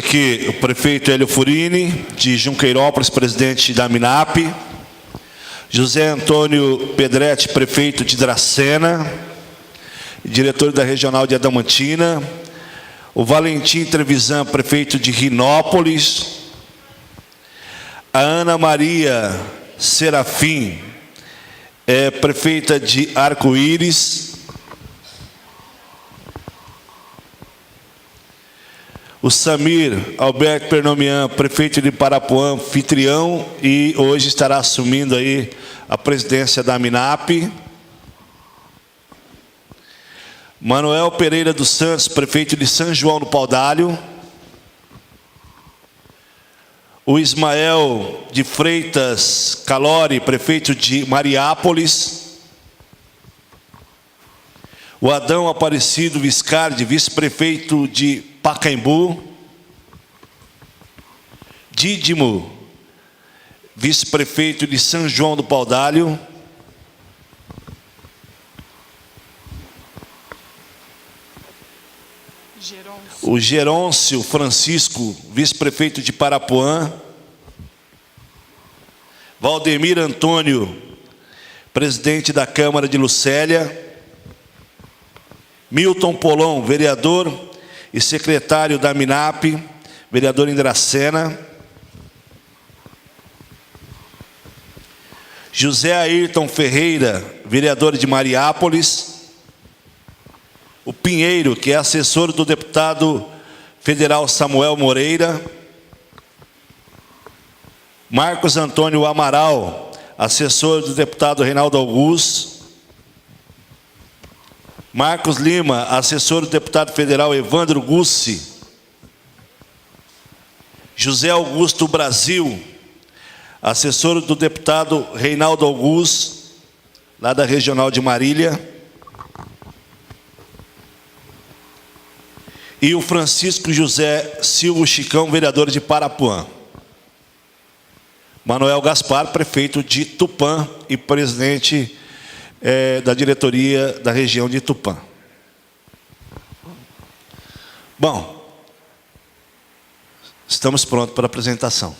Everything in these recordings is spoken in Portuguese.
aqui o prefeito Hélio Furini, de Junqueirópolis, presidente da MINAP. José Antônio Pedretti, prefeito de Dracena, diretor da Regional de Adamantina. O Valentim Trevisan, prefeito de Rinópolis. A Ana Maria Serafim, prefeita de Arco-Íris. O Samir Alberto Pernomian, prefeito de Parapuã, anfitrião, e hoje estará assumindo aí a presidência da MINAP. Manuel Pereira dos Santos, prefeito de São João do Paudalho. O Ismael de Freitas Calori, prefeito de Mariápolis. O Adão Aparecido Viscardi, vice-prefeito de Pacaembu. Dídimo, vice-prefeito de São João do Paudalho. O Gerôncio Francisco, vice-prefeito de Parapuã. Valdemir Antônio, presidente da Câmara de Lucélia. Milton Polon, vereador e secretário da MINAP, vereador em Dracena. José Ayrton Ferreira, vereador de Mariápolis. O Pinheiro, que é assessor do deputado federal Samuel Moreira. Marcos Antônio Amaral, assessor do deputado Reinaldo Augusto. Marcos Lima, assessor do deputado federal Evandro Gussi. José Augusto Brasil, assessor do deputado Reinaldo Augusto, lá da Regional de Marília. E o Francisco José Silva Chicão, vereador de Parapuã. Manuel Gaspar, prefeito de Tupã e presidente da diretoria da região de Tupã. Bom, estamos prontos para a apresentação.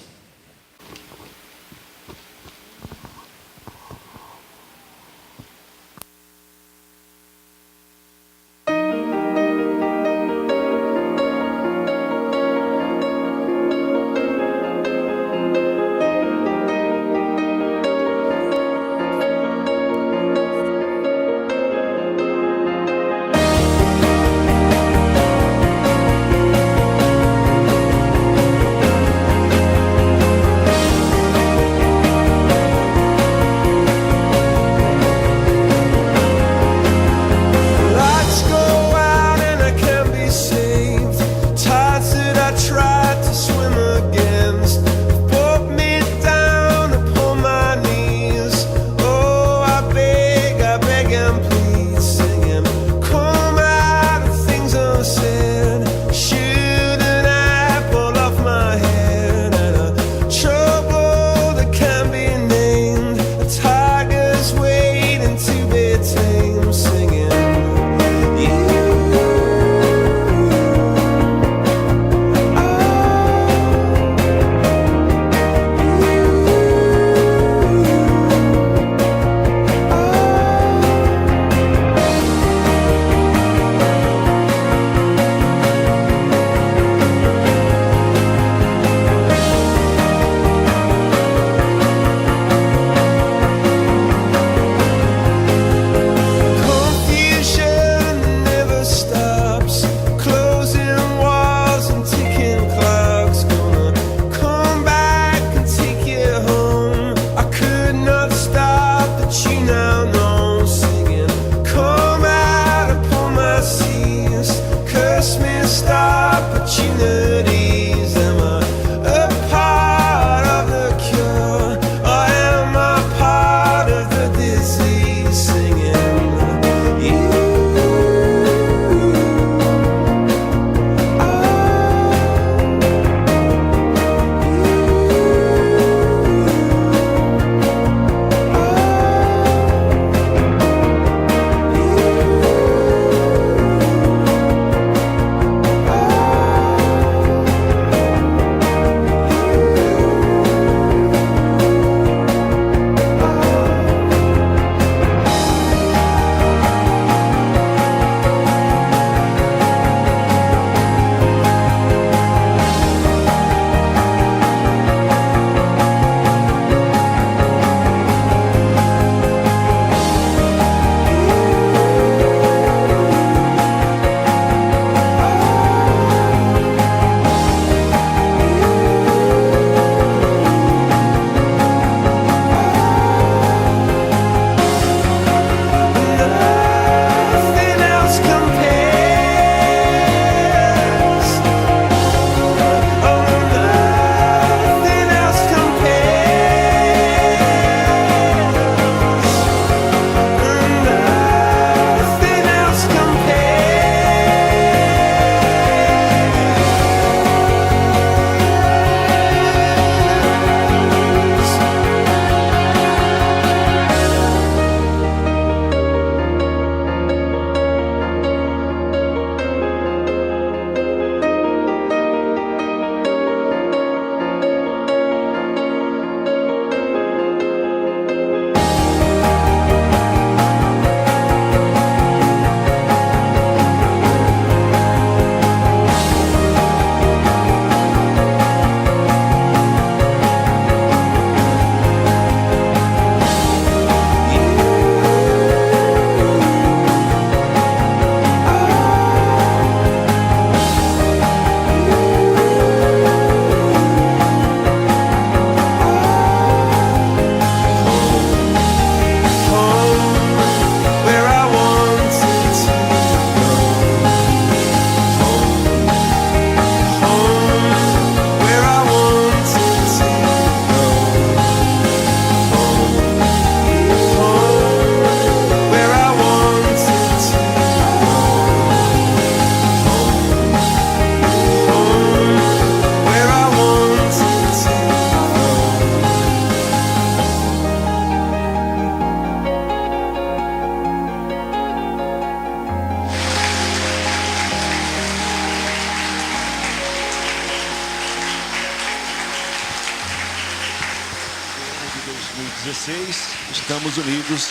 2016, estamos unidos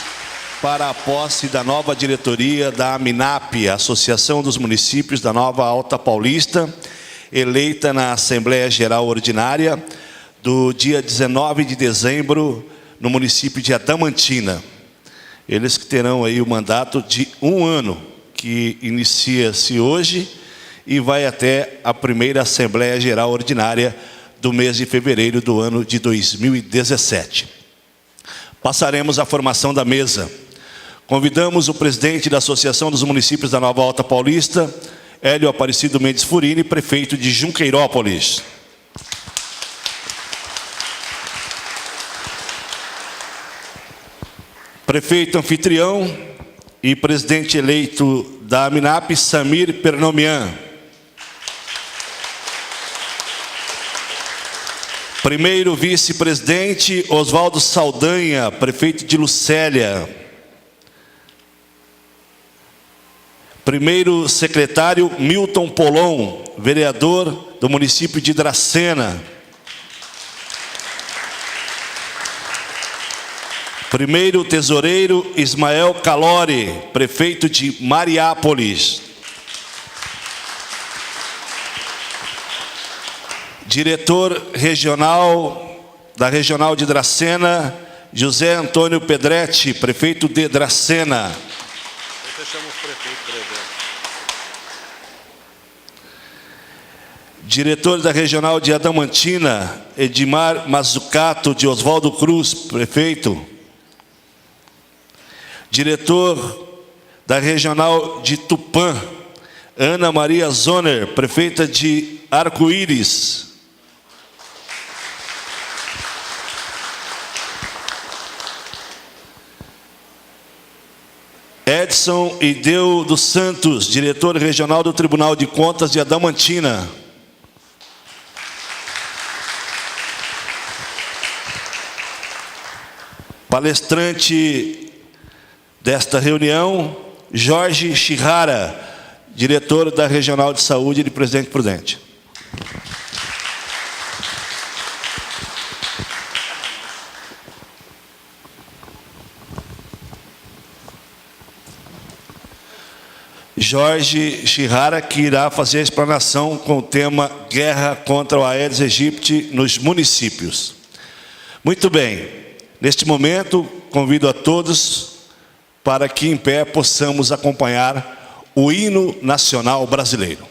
para a posse da nova diretoria da AMINAP, Associação dos Municípios da Nova Alta Paulista, eleita na Assembleia Geral Ordinária do dia 19 de dezembro, no município de Adamantina. Eles que terão aí o mandato de 1 ano, que inicia-se hoje e vai até a primeira Assembleia Geral Ordinária do mês de fevereiro do ano de 2017. Passaremos à formação da mesa. Convidamos o presidente da Associação dos Municípios da Nova Alta Paulista, Hélio Aparecido Mendes Furini, prefeito de Junqueirópolis. Prefeito anfitrião e presidente eleito da AMINAP, Samir Pernomian. Primeiro vice-presidente, Oswaldo Saldanha, prefeito de Lucélia. Primeiro secretário, Milton Polon, vereador do município de Dracena. Primeiro tesoureiro, Ismael Calori, prefeito de Mariápolis. Diretor regional da Regional de Dracena, José Antônio Pedretti, prefeito de Dracena. Diretor da Regional de Adamantina, Edmar Mazzucato de Oswaldo Cruz, prefeito. Diretor da Regional de Tupã, Ana Maria Zoner, prefeita de Arco-Íris. Edson Ideu dos Santos, diretor regional do Tribunal de Contas de Adamantina. Palestrante desta reunião, Jorge Chihara, diretor da Regional de Saúde de Presidente Prudente. Jorge Chihara, que irá fazer a explanação com o tema Guerra contra o Aedes aegypti nos municípios. Muito bem, neste momento convido a todos para que em pé possamos acompanhar o hino nacional brasileiro.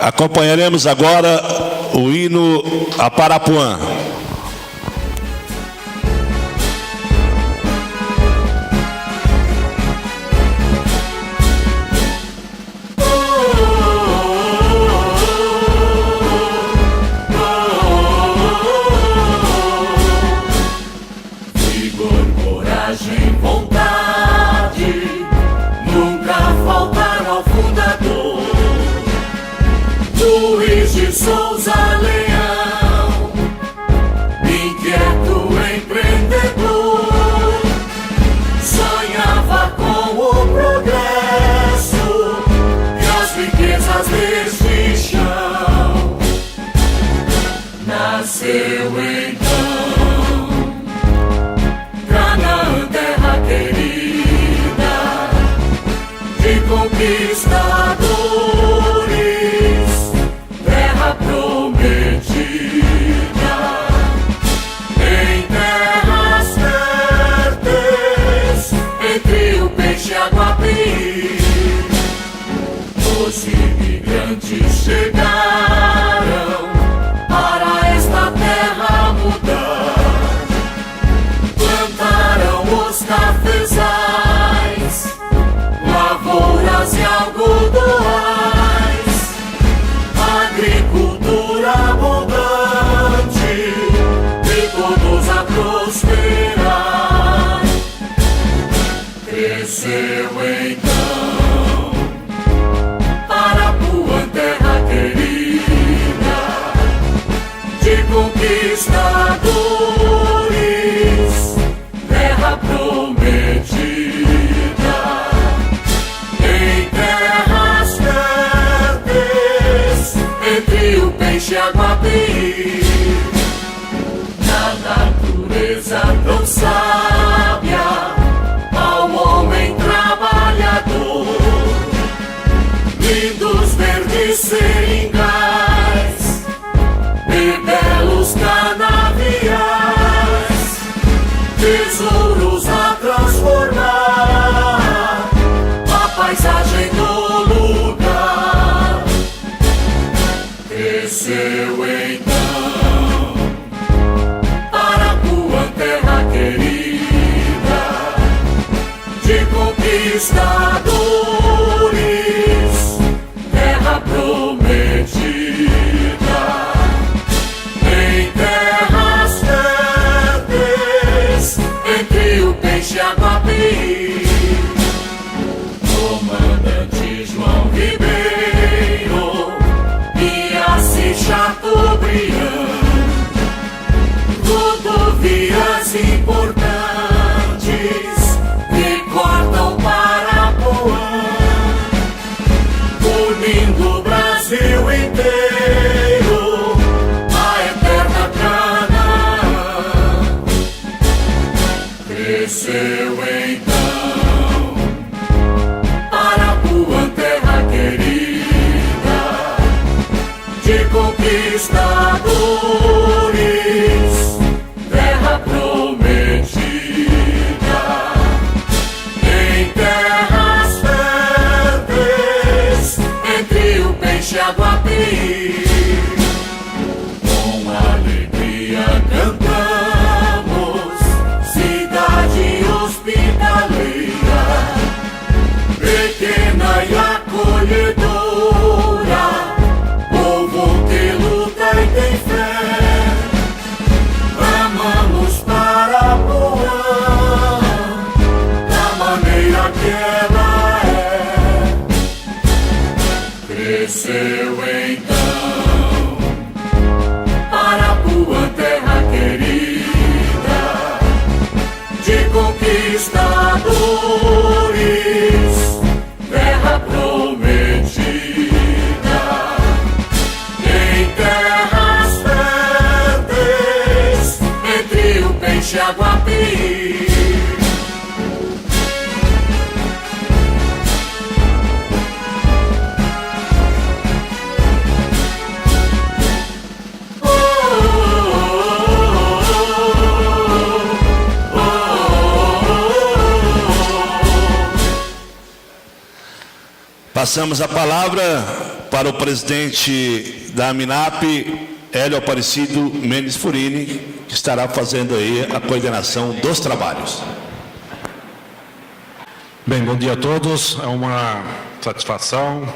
Acompanharemos agora o hino a Parapuã. Vigor, coragem, vontade, nunca faltaram ao fundador. Luiz de Souza Leão, inquieto empreendedor, sonhava com o progresso e as riquezas deste chão. Nasceu então Canaã, terra querida, de conquistadores, terra prometida, em terras férteis, entre o peixe e a guapi. Os imigrantes chegaram para esta terra mudar, plantaram os cafezais, lavouras e algodões, agricultura abundante e todos a prosperar. Cresceu então Parapuã, terra querida, de conquistadores, terra prometida, em terras férteis, entre o peixe e a guapi. Na natureza tão sábia, ao homem trabalhador, lindos verdes seringais e belos canaviais, tesouros a transformar a paisagem do lugar. Cresceu então Parapuã, terra querida, de conquistadores, terra prometida, em terras férteis, entre o peixe e a guapi. Comandante João Ribeiro e Assis Chateaubriand, rodovias importantes que cortam Parapuã, unindo o Brasil inteiro, a eterna Canaã. Cresceu então Parapuã, terra querida, de conquistadores, terra prometida, em terras férteis, entre o peixe e a guapi. Com alegria cantamos, cidade hospitaleira, pequena e acolhedora, povo que luta e tem fé. Amamos Parapuã da maneira que ela é. Cresceu então Parapuã, terra querida, de conquistadores, terra prometida, em terras férteis, entre o peixe e a guapi. Passamos a palavra para o presidente da AMINAP, Hélio Aparecido Mendes Furini, que estará fazendo aí a coordenação dos trabalhos. Bem, bom dia a todos. É uma satisfação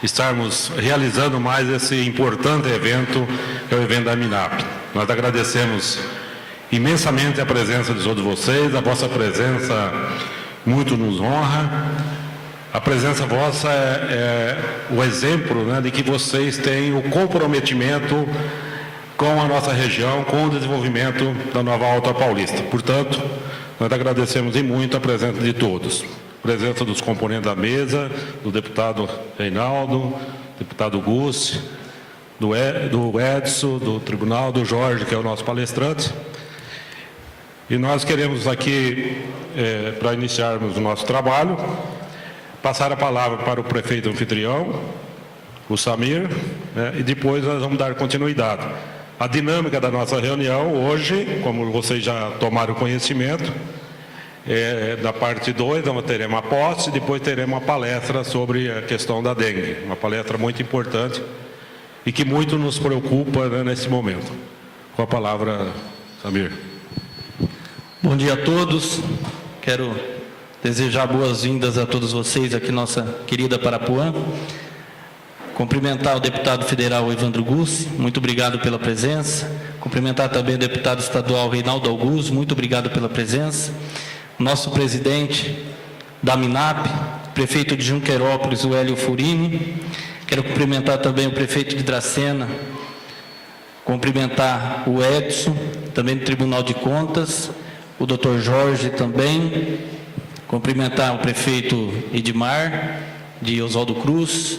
estarmos realizando mais esse importante evento, que é o evento da AMINAP. Nós agradecemos imensamente a presença de todos vocês, a vossa presença muito nos honra. A presença vossa é o exemplo, né, de que vocês têm o comprometimento com a nossa região, com o desenvolvimento da Nova Alta Paulista. Portanto, nós agradecemos e muito a presença de todos. A presença dos componentes da mesa, do deputado Reinaldo, deputado Gussi, do Edson, do Tribunal, do Jorge, que é o nosso palestrante. E nós queremos aqui, para iniciarmos o nosso trabalho, passar a palavra para o prefeito anfitrião, o Samir, né, e depois nós vamos dar continuidade. A dinâmica da nossa reunião hoje, como vocês já tomaram conhecimento, da parte 2, nós teremos a posse, depois teremos uma palestra sobre a questão da dengue, uma palestra muito importante e que muito nos preocupa, né, nesse momento. Com a palavra, Samir. Bom dia a todos. Quero desejar boas-vindas a todos vocês aqui, nossa querida Parapuã. Cumprimentar o deputado federal Evandro Gussi, muito obrigado pela presença. Cumprimentar também o deputado estadual Reinaldo Augusto, muito obrigado pela presença. Nosso presidente da AMINAP, prefeito de Junqueirópolis, o Hélio Furini. Quero cumprimentar também o prefeito de Dracena, cumprimentar o Edson, também do Tribunal de Contas, o doutor Jorge também, cumprimentar o prefeito Edmar, de Oswaldo Cruz,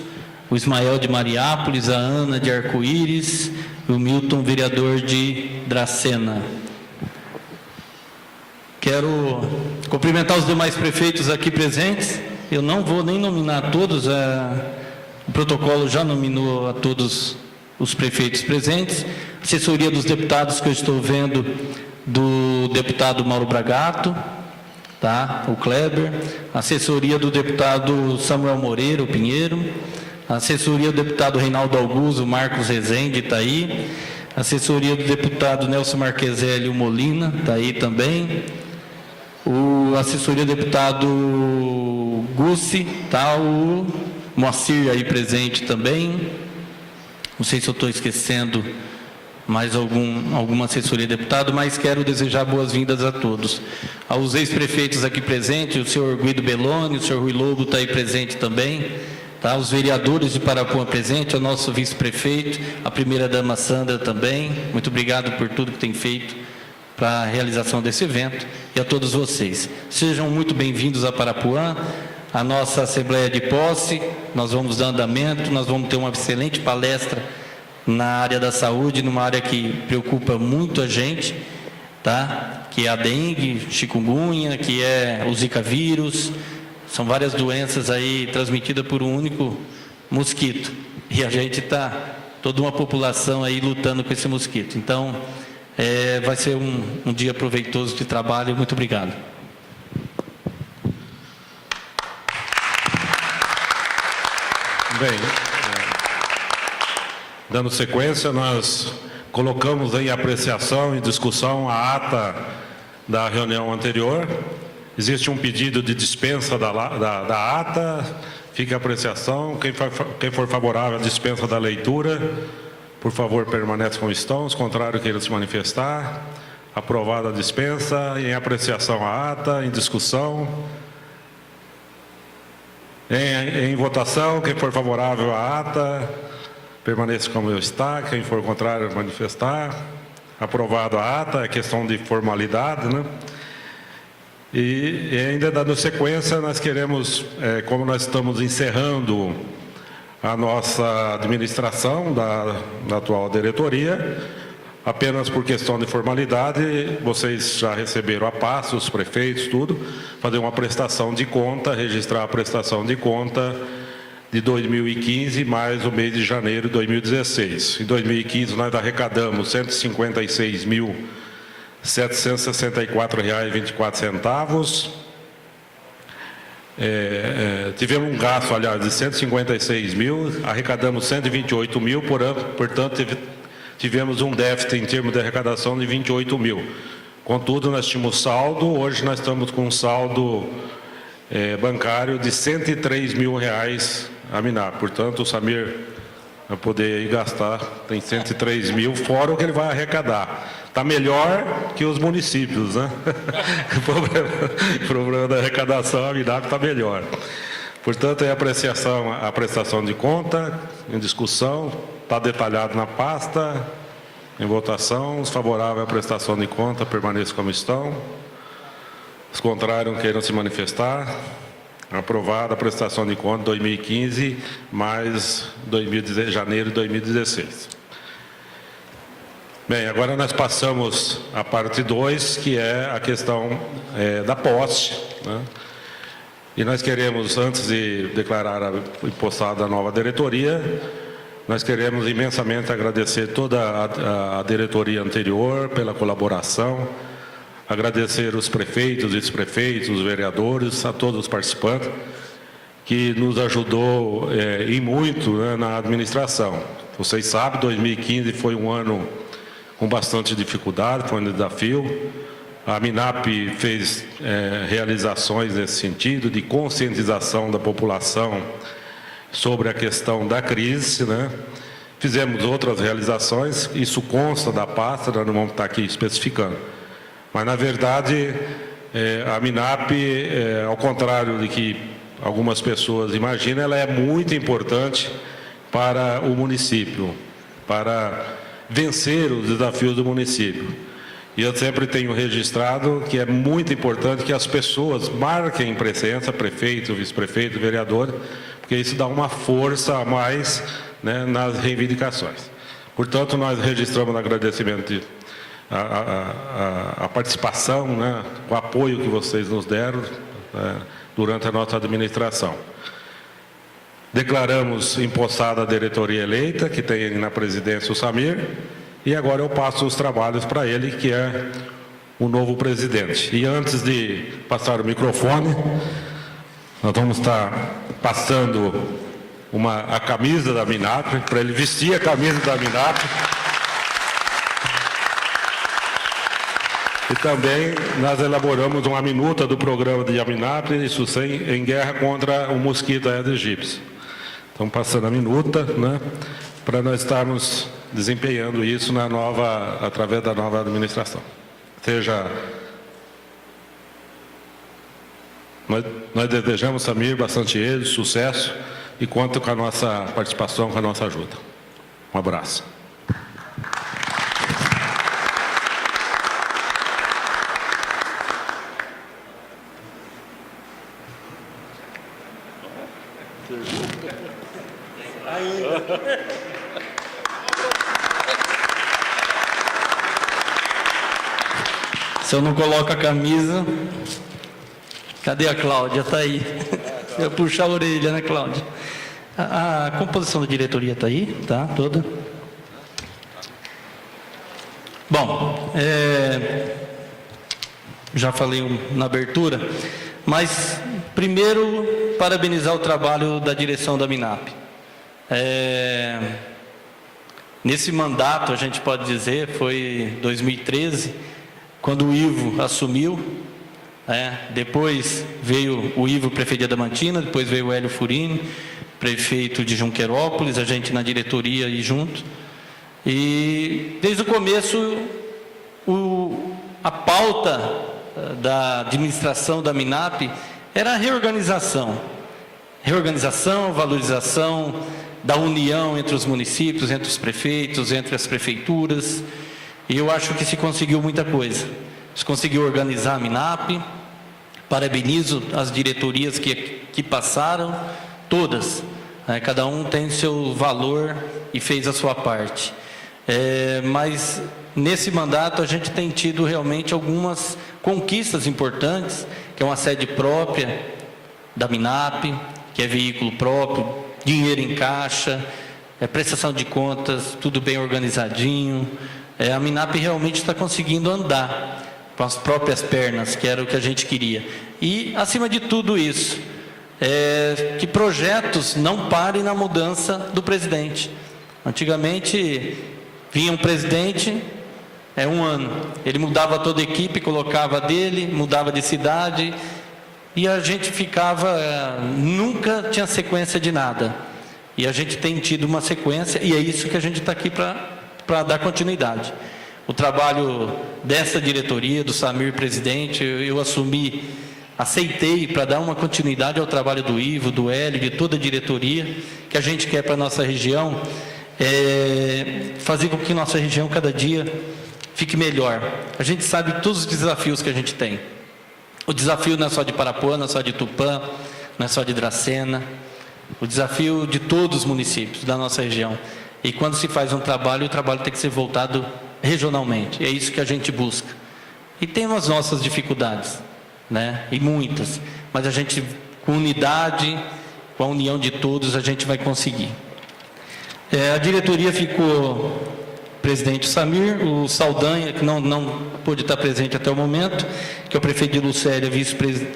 o Ismael de Mariápolis, a Ana de Arco-Íris, o Milton, vereador de Dracena. Quero cumprimentar os demais prefeitos aqui presentes. Eu não vou nem nominar todos, o protocolo já nominou a todos os prefeitos presentes. Assessoria dos deputados que eu estou vendo, do deputado Mauro Bragato, tá? O Kleber. Assessoria do deputado Samuel Moreira, o Pinheiro. Assessoria do deputado Reinaldo Augusto, Marcos Rezende, está aí. Assessoria do deputado Nelson Marqueselli, o Molina, está aí também. Assessoria do deputado Gussi, tá? O Moacir aí presente também. Não sei se eu estou esquecendo mais alguma assessoria de deputado, mas quero desejar boas-vindas a todos. Aos ex-prefeitos aqui presentes, o senhor Guido Belloni, o senhor Rui Lobo está aí presente também. Tá, os vereadores de Parapuã presente, o nosso vice-prefeito, a primeira-dama Sandra também. Muito obrigado por tudo que tem feito para a realização desse evento. E a todos vocês. Sejam muito bem-vindos a Parapuã, a nossa Assembleia de Posse. Nós vamos dar andamento, nós vamos ter uma excelente palestra na área da saúde, numa área que preocupa muito a gente, tá? Que é a dengue, chikungunya, que é o Zika vírus. São várias doenças aí transmitidas por um único mosquito. E a gente está, toda uma população aí lutando com esse mosquito. Então, vai ser um dia proveitoso de trabalho. Muito obrigado. Bem, dando sequência, nós colocamos em apreciação e discussão a ata da reunião anterior. Existe um pedido de dispensa da ata, fica a apreciação. Quem for favorável à dispensa da leitura, por favor, permaneça como estão. Os contrários, queiram se manifestar. Aprovada a dispensa, em apreciação a ata, em discussão. Em votação, quem for favorável à ata, permaneça como está. Quem for contrário, manifestar. Aprovada a ata, é questão de formalidade, né? E ainda dando sequência, nós queremos, como nós estamos encerrando a nossa administração da atual diretoria, apenas por questão de formalidade, vocês já receberam a pasta, os prefeitos, tudo, fazer uma prestação de conta, registrar a prestação de conta de 2015 mais o mês de janeiro de 2016. Em 2015 nós arrecadamos R$ 156.764,24. tivemos um gasto, aliás, de 156 mil, arrecadamos 128 mil, portanto, tivemos um déficit em termos de arrecadação de 28 mil. Contudo, nós tínhamos saldo, hoje nós estamos com um saldo bancário de 103 mil reais a MINAP. Portanto, o Samir vai poder ir gastar, tem 103 mil, fora o que ele vai arrecadar. Está melhor que os municípios, né? O problema da arrecadação, a MINAP está melhor. Portanto, a prestação de conta, em discussão, está detalhado na pasta, em votação. Os favoráveis à prestação de conta permaneçam como estão. Os contrários queiram se manifestar. Aprovada a prestação de conta 2015, mais janeiro de 2016. Bem, agora nós passamos à parte 2, que é a questão da posse, né? E nós queremos, antes de declarar a impossada nova diretoria, nós queremos imensamente agradecer toda a diretoria anterior pela colaboração, agradecer os prefeitos, vice-prefeitos, os vereadores, a todos os participantes, que nos ajudou e muito, né, na administração. Vocês sabem, 2015 foi um ano com bastante dificuldade, foi um desafio. A MINAP fez realizações nesse sentido, de conscientização da população sobre a questão da crise, né? Fizemos outras realizações, isso consta da pasta, nós não vamos estar aqui especificando. Mas, na verdade, a MINAP, ao contrário de que algumas pessoas imaginam, ela é muito importante para o município, para vencer os desafios do município. E eu sempre tenho registrado que é muito importante que as pessoas marquem presença, prefeito, vice-prefeito, vereador, porque isso dá uma força a mais, né, nas reivindicações. Portanto, nós registramos agradecimento a participação, né, o apoio que vocês nos deram durante a nossa administração. Declaramos impossada a diretoria eleita, que tem na presidência o Samir, e agora eu passo os trabalhos para ele, que é o novo presidente. E antes de passar o microfone, nós vamos estar passando a camisa da MINAP, para ele vestir a camisa da MINAP. E também nós elaboramos uma minuta do programa de MINAP, isso em guerra contra o mosquito Aedes aegypti. Estamos passando a minuta, né, para nós estarmos desempenhando isso através da nova administração. Nós desejamos, Samir, bastante êxito, sucesso, e conta com a nossa participação, com a nossa ajuda. Um abraço. Se eu não coloco a camisa... Cadê a Cláudia? Está aí. Eu puxar a orelha, né, Cláudia? A composição da diretoria está aí, tá? Toda. Bom, já falei na abertura, mas primeiro parabenizar o trabalho da direção da MINAP. Nesse mandato, a gente pode dizer, foi 2013, quando o Ivo assumiu. Depois veio o Ivo, prefeito de Adamantina, depois veio o Hélio Furini, prefeito de Junquerópolis, a gente na diretoria e junto. E desde o começo, a pauta da administração da MINAP era a reorganização. Reorganização, valorização da união entre os municípios, entre os prefeitos, entre as prefeituras. E eu acho que se conseguiu muita coisa. Se conseguiu organizar a MINAP, parabenizo as diretorias que passaram, todas. Cada um tem seu valor e fez a sua parte. Mas nesse mandato a gente tem tido realmente algumas conquistas importantes, que é uma sede própria da MINAP, que é veículo próprio, dinheiro em caixa, prestação de contas, tudo bem organizadinho. A MINAP realmente está conseguindo andar com as próprias pernas, que era o que a gente queria. E, acima de tudo isso, que projetos não parem na mudança do presidente. Antigamente, vinha um presidente, um ano, ele mudava toda a equipe, colocava dele, mudava de cidade, e a gente ficava, nunca tinha sequência de nada. E a gente tem tido uma sequência, e é isso que a gente está aqui para dar continuidade. O trabalho dessa diretoria, do Samir presidente, eu assumi, aceitei para dar uma continuidade ao trabalho do Ivo, do Hélio, de toda a diretoria, que a gente quer para a nossa região, fazer com que nossa região cada dia fique melhor. A gente sabe todos os desafios que a gente tem. O desafio não é só de Parapuã, não é só de Tupã, não é só de Dracena. O desafio de todos os municípios da nossa região. E quando se faz um trabalho, o trabalho tem que ser voltado regionalmente. É isso que a gente busca. E tem as nossas dificuldades, né? E muitas. Mas a gente, com unidade, com a união de todos, a gente vai conseguir. A diretoria ficou presidente Samir, o Saldanha, que não pôde estar presente até o momento, que é o prefeito de Lucélia,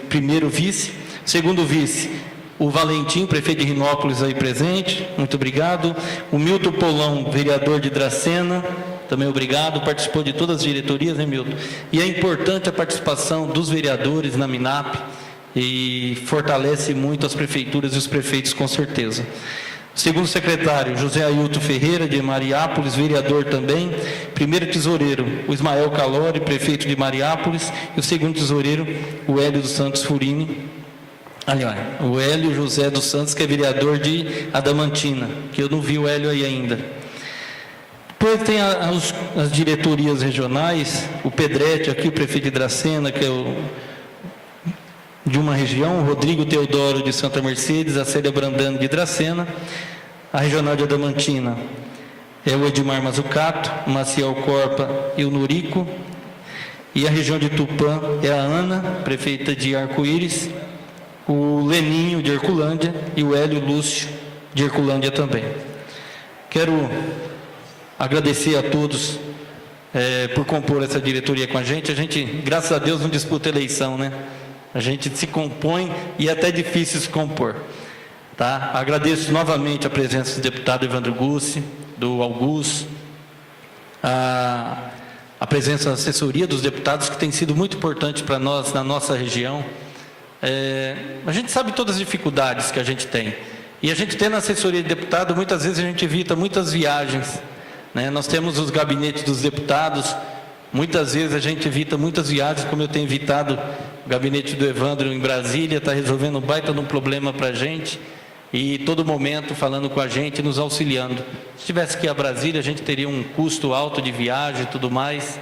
primeiro vice. Segundo vice, o Valentim, prefeito de Rinópolis, aí presente, muito obrigado. O Milton Polão, vereador de Dracena, também obrigado, participou de todas as diretorias, né, Milton? E é importante a participação dos vereadores na MINAP, e fortalece muito as prefeituras e os prefeitos, com certeza. Segundo secretário, José Ailton Ferreira, de Mariápolis, vereador também. Primeiro tesoureiro, o Ismael Calori, prefeito de Mariápolis. E o segundo tesoureiro, o Hélio dos Santos Furini. Aliás, o Hélio José dos Santos, que é vereador de Adamantina, que eu não vi o Hélio aí ainda. Depois tem as diretorias regionais, o Pedretti aqui, o prefeito de Dracena, que é de uma região, o Rodrigo Teodoro de Santa Mercedes, a Célia Brandano de Dracena. A regional de Adamantina é o Edmar Mazucato, o Maciel Corpa e o Nurico. E a região de Tupã é a Ana, prefeita de Arco-Íris, o Leninho de Herculândia e o Hélio Lúcio de Herculândia também. Quero agradecer a todos por compor essa diretoria com a gente. A gente, graças a Deus, não disputa eleição, né? A gente se compõe e é até difícil se compor. Tá? Agradeço novamente a presença do deputado Evandro Gussi, do Augusto, a presença da assessoria dos deputados, que tem sido muito importante para nós, na nossa região. A gente sabe todas as dificuldades que a gente tem. E a gente tem na assessoria de deputado, muitas vezes a gente evita muitas viagens, né? Nós temos os gabinetes dos deputados, muitas vezes a gente evita muitas viagens, como eu tenho evitado o gabinete do Evandro em Brasília, está resolvendo um baita de um problema para a gente, e todo momento falando com a gente, nos auxiliando. Se tivesse que ir a Brasília, a gente teria um custo alto de viagem e tudo mais,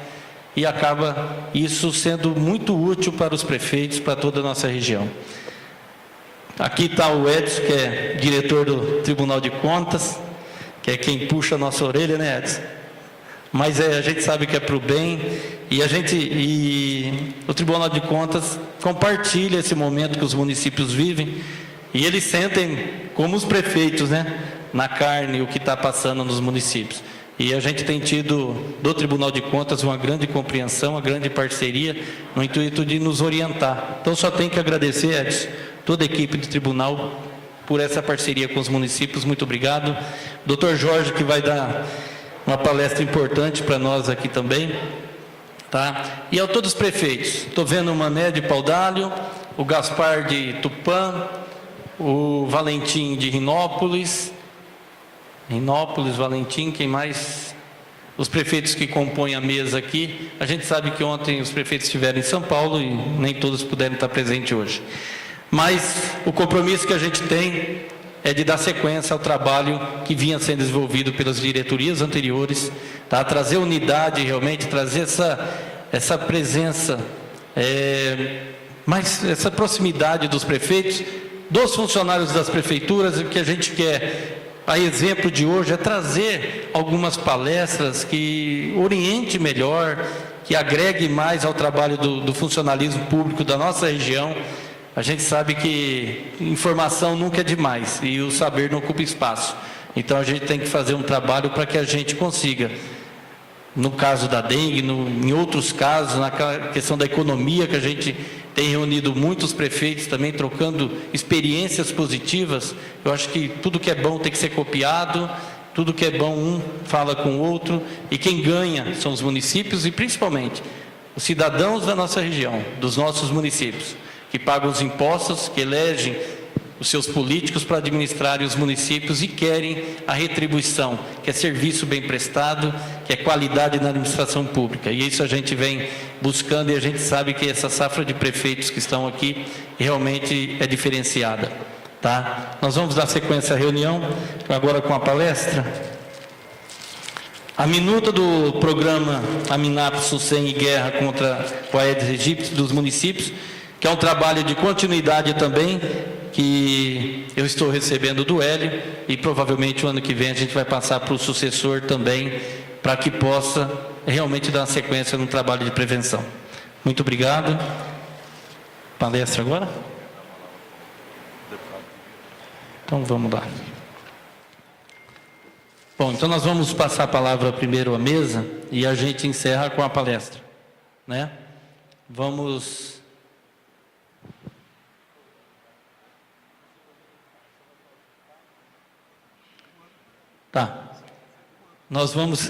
e acaba isso sendo muito útil para os prefeitos, para toda a nossa região. Aqui está o Edson, que é diretor do Tribunal de Contas, que é quem puxa a nossa orelha, né, Edson? Mas a gente sabe que é para o bem, e o Tribunal de Contas compartilha esse momento que os municípios vivem, e eles sentem, como os prefeitos, né, na carne, o que está passando nos municípios. E a gente tem tido, do Tribunal de Contas, uma grande compreensão, uma grande parceria, no intuito de nos orientar. Então, só tenho que agradecer, Edson, toda a equipe do Tribunal, por essa parceria com os municípios. Muito obrigado. Dr. Jorge, que vai dar uma palestra importante para nós aqui também. Tá? E a todos os prefeitos. Estou vendo o Mané de Paudalho, o Gaspar de Tupã, o Valentim de Rinópolis, Valentim, quem mais? Os prefeitos que compõem a mesa aqui. A gente sabe que ontem os prefeitos estiveram em São Paulo e nem todos puderam estar presentes hoje. Mas o compromisso que a gente tem é de dar sequência ao trabalho que vinha sendo desenvolvido pelas diretorias anteriores, tá? Trazer unidade realmente, trazer essa presença, mas essa proximidade dos prefeitos, dos funcionários das prefeituras. O que a gente quer, a exemplo de hoje, é trazer algumas palestras que oriente melhor, que agregue mais ao trabalho do funcionalismo público da nossa região. A gente sabe que informação nunca é demais e o saber não ocupa espaço. Então a gente tem que fazer um trabalho para que a gente consiga, no caso da dengue, em outros casos, na questão da economia que a gente tem reunido muitos prefeitos também, trocando experiências positivas. Eu acho que tudo que é bom tem que ser copiado, tudo que é bom um fala com o outro, e quem ganha são os municípios e principalmente os cidadãos da nossa região, dos nossos municípios, que pagam os impostos, que elegem os seus políticos para administrarem os municípios e querem a retribuição, que é serviço bem prestado, que é qualidade na administração pública. E isso a gente vem buscando e a gente sabe que essa safra de prefeitos que estão aqui realmente é diferenciada. Tá? Nós vamos dar sequência à reunião, agora com a palestra. A minuta do programa Aminap, Sucem e Guerra contra o Aedes aegypti dos municípios, que é um trabalho de continuidade também, que eu estou recebendo do Hélio, e provavelmente o ano que vem a gente vai passar para o sucessor também, para que possa realmente dar uma sequência no trabalho de prevenção. Muito obrigado. Palestra agora? Então vamos lá. Bom, então nós vamos passar a palavra primeiro à mesa e a gente encerra com a palestra, né? Vamos... Tá. Nós vamos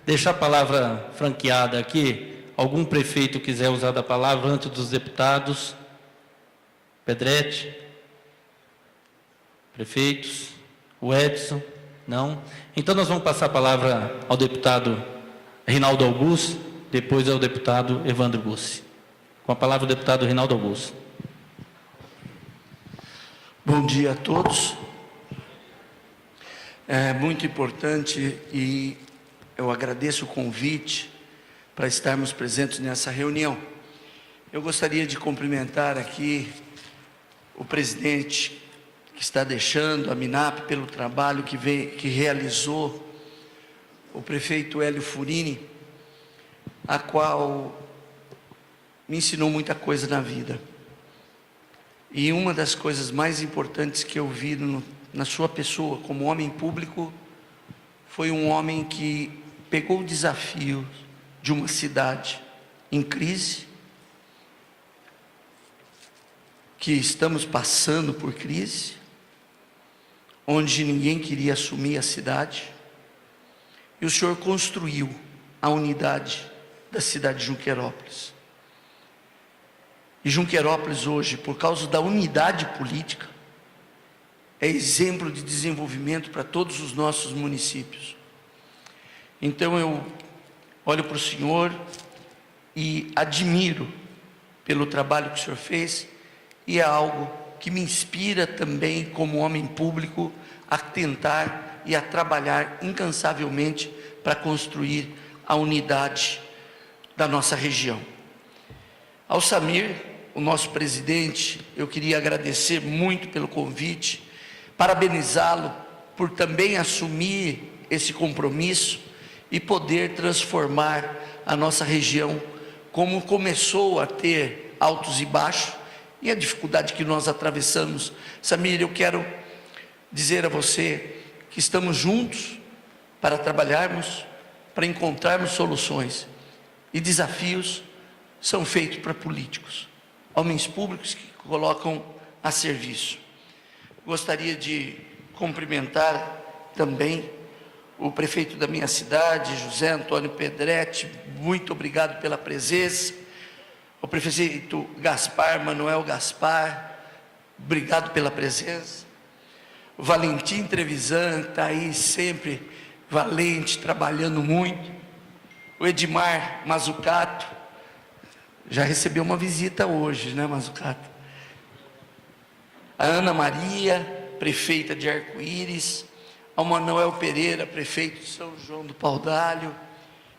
deixar a palavra franqueada aqui. Algum prefeito quiser usar da palavra antes dos deputados? Pedretti? Prefeitos? O Edson? Não? Então nós vamos passar a palavra ao deputado Reinaldo Augusto, depois ao deputado Evandro Bussi. Com a palavra o deputado Reinaldo Augusto. Bom dia a todos. É muito importante e eu agradeço o convite para estarmos presentes nessa reunião. Eu gostaria de cumprimentar aqui o presidente que está deixando a Aminap pelo trabalho que realizou, o prefeito Hélio Furini, a qual me ensinou muita coisa na vida. E uma das coisas mais importantes que eu vi na sua pessoa, como homem público, foi um homem que pegou o desafio de uma cidade em crise, que estamos passando por crise, onde ninguém queria assumir a cidade, e o senhor construiu a unidade da cidade de Junqueirópolis. E Junqueirópolis hoje, por causa da unidade política, é exemplo de desenvolvimento para todos os nossos municípios. Então eu olho para o senhor e admiro pelo trabalho que o senhor fez, e é algo que me inspira também como homem público a tentar e a trabalhar incansavelmente para construir a unidade da nossa região. Ao Samir, o nosso presidente, eu queria agradecer muito pelo convite, parabenizá-lo por também assumir esse compromisso e poder transformar a nossa região, como começou a ter altos e baixos, e a dificuldade que nós atravessamos. Samir, eu quero dizer a você que estamos juntos para trabalharmos, para encontrarmos soluções, e desafios são feitos para políticos, homens públicos que colocam a serviço. Gostaria de cumprimentar também o prefeito da minha cidade, José Antônio Pedretti, muito obrigado pela presença. O prefeito Gaspar, Manuel Gaspar, obrigado pela presença. O Valentim Trevisan, está aí sempre valente, trabalhando muito. O Edmar Mazzucato, já recebeu uma visita hoje, né, Mazzucato? A Ana Maria, prefeita de Arco-Íris. Ao Manuel Pereira, prefeito de São João do Paudalho.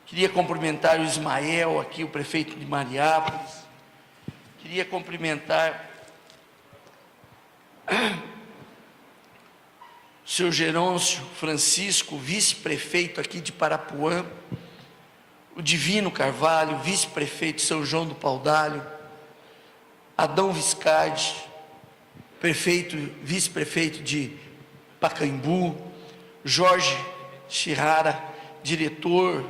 Queria cumprimentar o Ismael, aqui o prefeito de Mariápolis. Queria cumprimentar o senhor Gerôncio Francisco, vice-prefeito aqui de Parapuã. O Divino Carvalho, vice-prefeito de São João do Paudalho. Adão Viscardi, vice-prefeito de Pacaembu. Jorge Chihara, diretor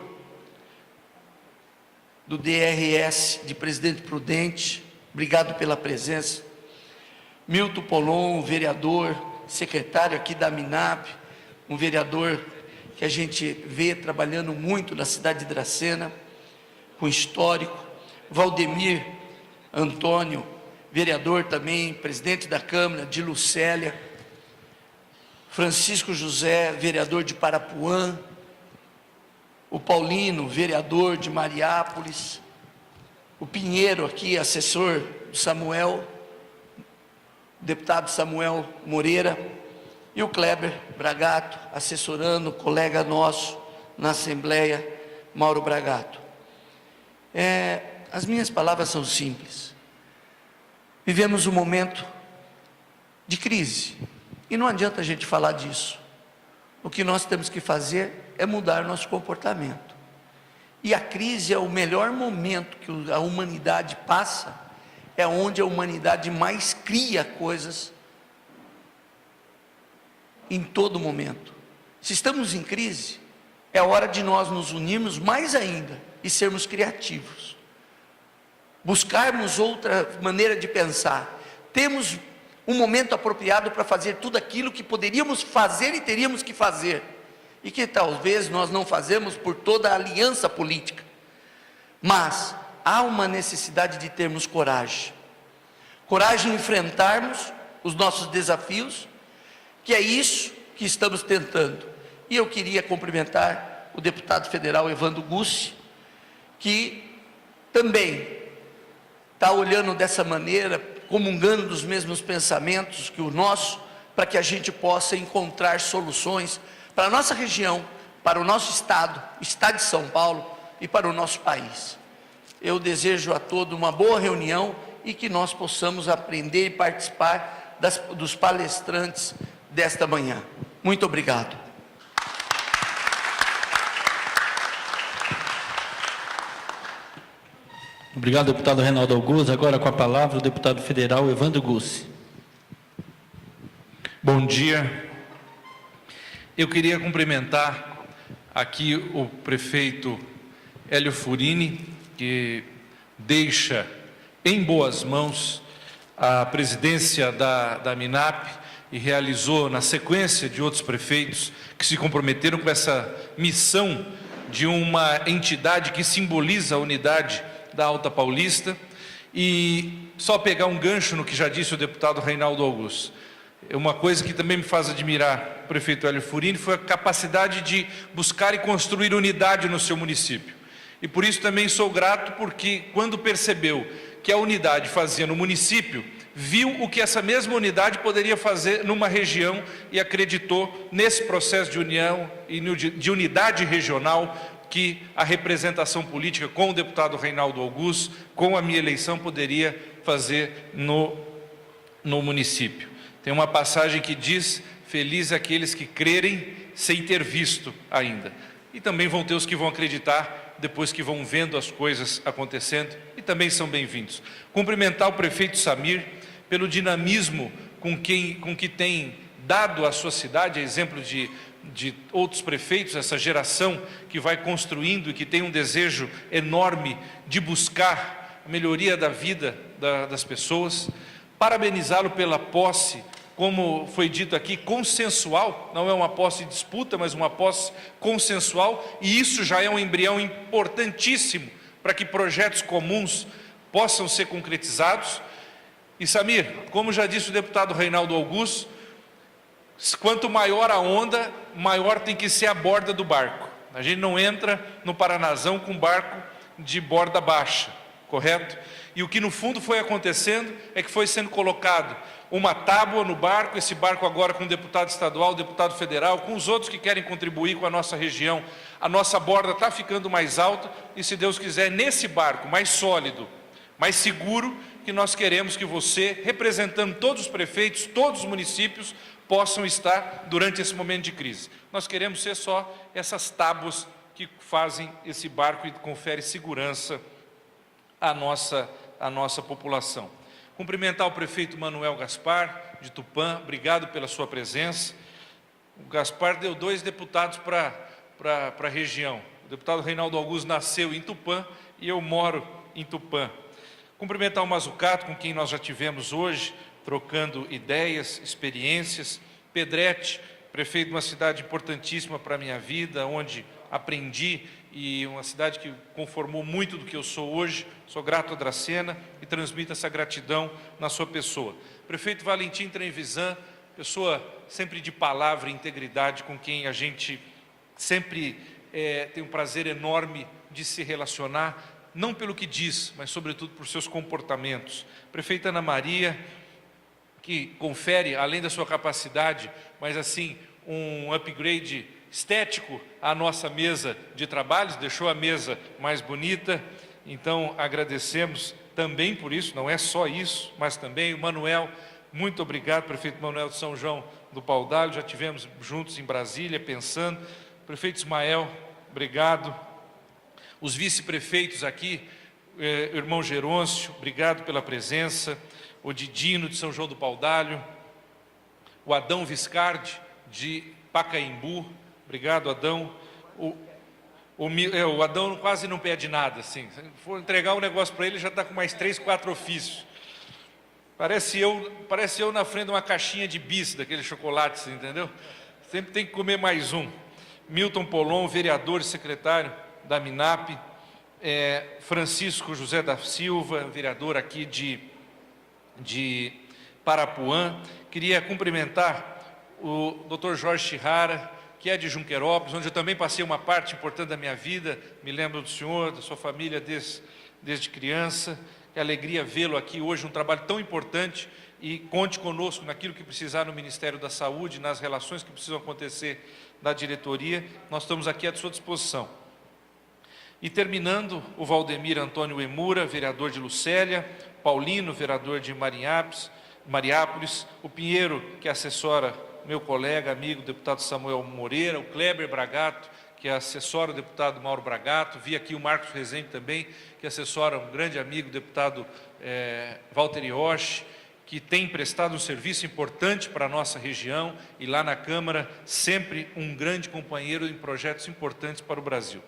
do DRS de Presidente Prudente. obrigado pela presença. Milton Polon, vereador, secretário aqui da MINAP, um vereador que a gente vê trabalhando muito na cidade de Dracena, com histórico. Valdemir Antônio, vereador também, presidente da Câmara de Lucélia. Francisco José, vereador de Parapuã. O Paulino, vereador de Mariápolis. O Pinheiro aqui, assessor do Samuel, deputado Samuel Moreira. E o Kleber Bragato, assessorando, colega nosso na Assembleia, Mauro Bragato. As minhas palavras são simples. Vivemos um momento de crise, e não adianta a gente falar disso. O que nós temos que fazer é mudar nosso comportamento. E a crise é o melhor momento que a humanidade passa, é onde a humanidade mais cria coisas em todo momento. Se estamos em crise, é hora de nós nos unirmos mais ainda e sermos criativos. Buscarmos outra maneira de pensar. Temos um momento apropriado para fazer tudo aquilo que poderíamos fazer e teríamos que fazer, e que talvez nós não fazemos por toda a aliança política. Mas há uma necessidade de termos coragem. Coragem em enfrentarmos os nossos desafios, que é isso que estamos tentando. E eu queria cumprimentar o deputado federal Evandro Gussi, que também está olhando dessa maneira, comungando dos mesmos pensamentos que o nosso, para que a gente possa encontrar soluções para a nossa região, para o nosso estado, estado de São Paulo e para o nosso país. Eu desejo a todos uma boa reunião e que nós possamos aprender e participar dos palestrantes desta manhã. Muito obrigado. Obrigado, deputado Reinaldo Augusto. Agora com a palavra o deputado federal Evandro Gussi. Bom dia. Eu queria cumprimentar aqui o prefeito Hélio Furini, que deixa em boas mãos a presidência da MINAP e realizou, na sequência de outros prefeitos que se comprometeram com essa missão de uma entidade que simboliza a unidade da Alta Paulista. E só pegar um gancho no que já disse o deputado Reinaldo Augusto. Uma coisa que também me faz admirar o prefeito Hélio Furini foi a capacidade de buscar e construir unidade no seu município. E por isso também sou grato, porque quando percebeu que a unidade fazia no município, viu o que essa mesma unidade poderia fazer numa região e acreditou nesse processo de união e de unidade regional que a representação política com o deputado Reinaldo Augusto, com a minha eleição, poderia fazer no município. Tem uma passagem que diz: feliz aqueles que crerem sem ter visto ainda. E também vão ter os que vão acreditar depois que vão vendo as coisas acontecendo, e também são bem-vindos. Cumprimentar o prefeito Samir pelo dinamismo com que tem dado à sua cidade, a exemplo de outros prefeitos, essa geração que vai construindo e que tem um desejo enorme de buscar a melhoria da vida das pessoas. Parabenizá-lo pela posse, como foi dito aqui, consensual. Não é uma posse de disputa, mas uma posse consensual, e isso já é um embrião importantíssimo para que projetos comuns possam ser concretizados. E Samir, como já disse o deputado Reinaldo Augusto, quanto maior a onda, maior tem que ser a borda do barco. A gente não entra no Paranazão com barco de borda baixa, correto? E o que no fundo foi acontecendo é que foi sendo colocado uma tábua no barco, esse barco agora com o deputado estadual, o deputado federal, com os outros que querem contribuir com a nossa região. A nossa borda está ficando mais alta e, se Deus quiser, nesse barco mais sólido, mais seguro, que nós queremos que você, representando todos os prefeitos, todos os municípios, possam estar durante esse momento de crise. Nós queremos ser só essas tábuas que fazem esse barco e conferem segurança à nossa população. Cumprimentar o prefeito Manuel Gaspar, de Tupã, obrigado pela sua presença. O Gaspar deu 2 deputados para a região. O deputado Reinaldo Augusto nasceu em Tupã e eu moro em Tupã. Cumprimentar o Mazzucato, com quem nós já tivemos hoje, trocando ideias, experiências. Pedretti, prefeito de uma cidade importantíssima para a minha vida, onde aprendi, e uma cidade que conformou muito do que eu sou hoje. Sou grato a Dracena e transmito essa gratidão na sua pessoa. Prefeito Valentim Trevisan, pessoa sempre de palavra e integridade, com quem a gente sempre tem um prazer enorme de se relacionar, não pelo que diz, mas sobretudo por seus comportamentos. Prefeita Ana Maria, que confere, além da sua capacidade, mas assim, um upgrade estético à nossa mesa de trabalhos, deixou a mesa mais bonita, então agradecemos também por isso, não é só isso, mas também o Manuel, muito obrigado, prefeito Manuel de São João do Paudalho, já tivemos juntos em Brasília, pensando. Prefeito Ismael, obrigado. Os vice-prefeitos aqui, irmão Gerôncio, obrigado pela presença. O Didino de São João do Paudalho, o Adão Viscardi de Pacaembu, obrigado Adão. O Adão quase não pede nada, assim. Se for entregar um negócio para ele, já está com mais 3, 4 ofícios. Parece eu na frente de uma caixinha de bis, daquele chocolate, assim, entendeu? Sempre tem que comer mais um. Milton Polon, vereador e secretário da MINAP. Francisco José da Silva, vereador aqui de Parapuã. Queria cumprimentar o Dr. Jorge Chihara, que é de Junquerópolis, onde eu também passei uma parte importante da minha vida. Me lembro do senhor, da sua família desde criança. Que alegria vê-lo aqui hoje, um trabalho tão importante, e conte conosco naquilo que precisar no Ministério da Saúde, nas relações que precisam acontecer da diretoria. Nós estamos aqui à sua disposição. E terminando, o Valdemir Antônio Emura, vereador de Lucélia, Paulino, vereador de Mariápolis, o Pinheiro, que assessora meu colega, amigo, deputado Samuel Moreira, o Kleber Bragato, que assessora o deputado Mauro Bragato, vi aqui o Marcos Rezende também, que assessora um grande amigo, o deputado Walter Ioshi, que tem prestado um serviço importante para a nossa região, e lá na Câmara, sempre um grande companheiro em projetos importantes para o Brasil.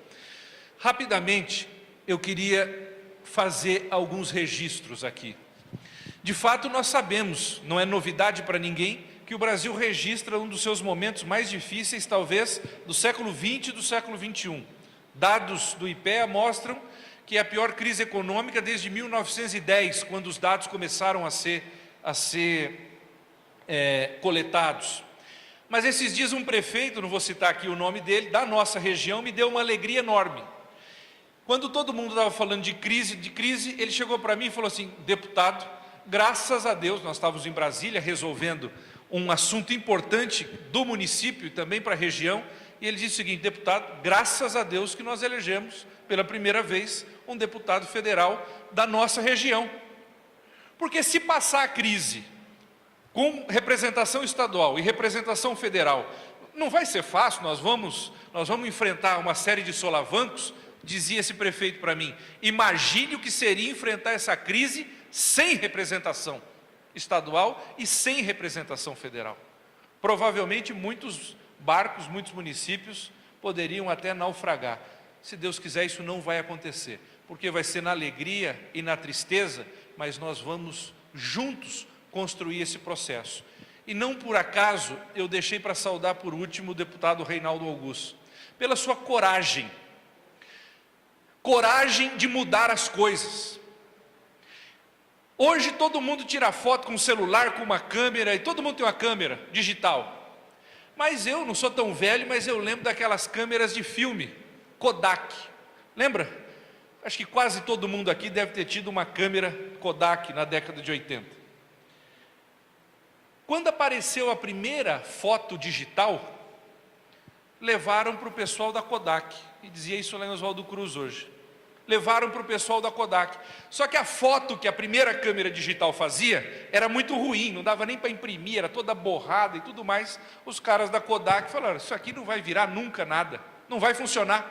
Rapidamente, eu queria fazer alguns registros aqui. De fato, nós sabemos, não é novidade para ninguém, que o Brasil registra um dos seus momentos mais difíceis, talvez, do século XX e do século XXI. Dados do IPEA mostram que é a pior crise econômica desde 1910, quando os dados começaram a ser coletados. Mas esses dias um prefeito, não vou citar aqui o nome dele, da nossa região, me deu uma alegria enorme. Quando todo mundo estava falando de crise, ele chegou para mim e falou assim: deputado, graças a Deus, nós estávamos em Brasília resolvendo um assunto importante do município e também para a região, e ele disse o seguinte: deputado, graças a Deus que nós elegemos pela primeira vez um deputado federal da nossa região. Porque se passar a crise com representação estadual e representação federal, não vai ser fácil, nós vamos enfrentar uma série de solavancos. Dizia esse prefeito para mim: imagine o que seria enfrentar essa crise sem representação estadual e sem representação federal. Provavelmente muitos barcos, muitos municípios poderiam até naufragar. Se Deus quiser, isso não vai acontecer, porque vai ser na alegria e na tristeza, mas nós vamos juntos construir esse processo. E não por acaso eu deixei para saudar por último o deputado Reinaldo Augusto, pela sua coragem de mudar as coisas. Hoje todo mundo tira foto com um celular, com uma câmera, e todo mundo tem uma câmera digital. Mas eu não sou tão velho, mas eu lembro daquelas câmeras de filme, Kodak. Lembra? Acho que quase todo mundo aqui deve ter tido uma câmera Kodak na década de 80. Quando apareceu a primeira foto digital, levaram para o pessoal da Kodak, e dizia isso lá em Oswaldo Cruz hoje. Levaram para o pessoal da Kodak. Só que a foto que a primeira câmera digital fazia era muito ruim, não dava nem para imprimir, era toda borrada e tudo mais. Os caras da Kodak falaram: isso aqui não vai virar nunca nada, não vai funcionar.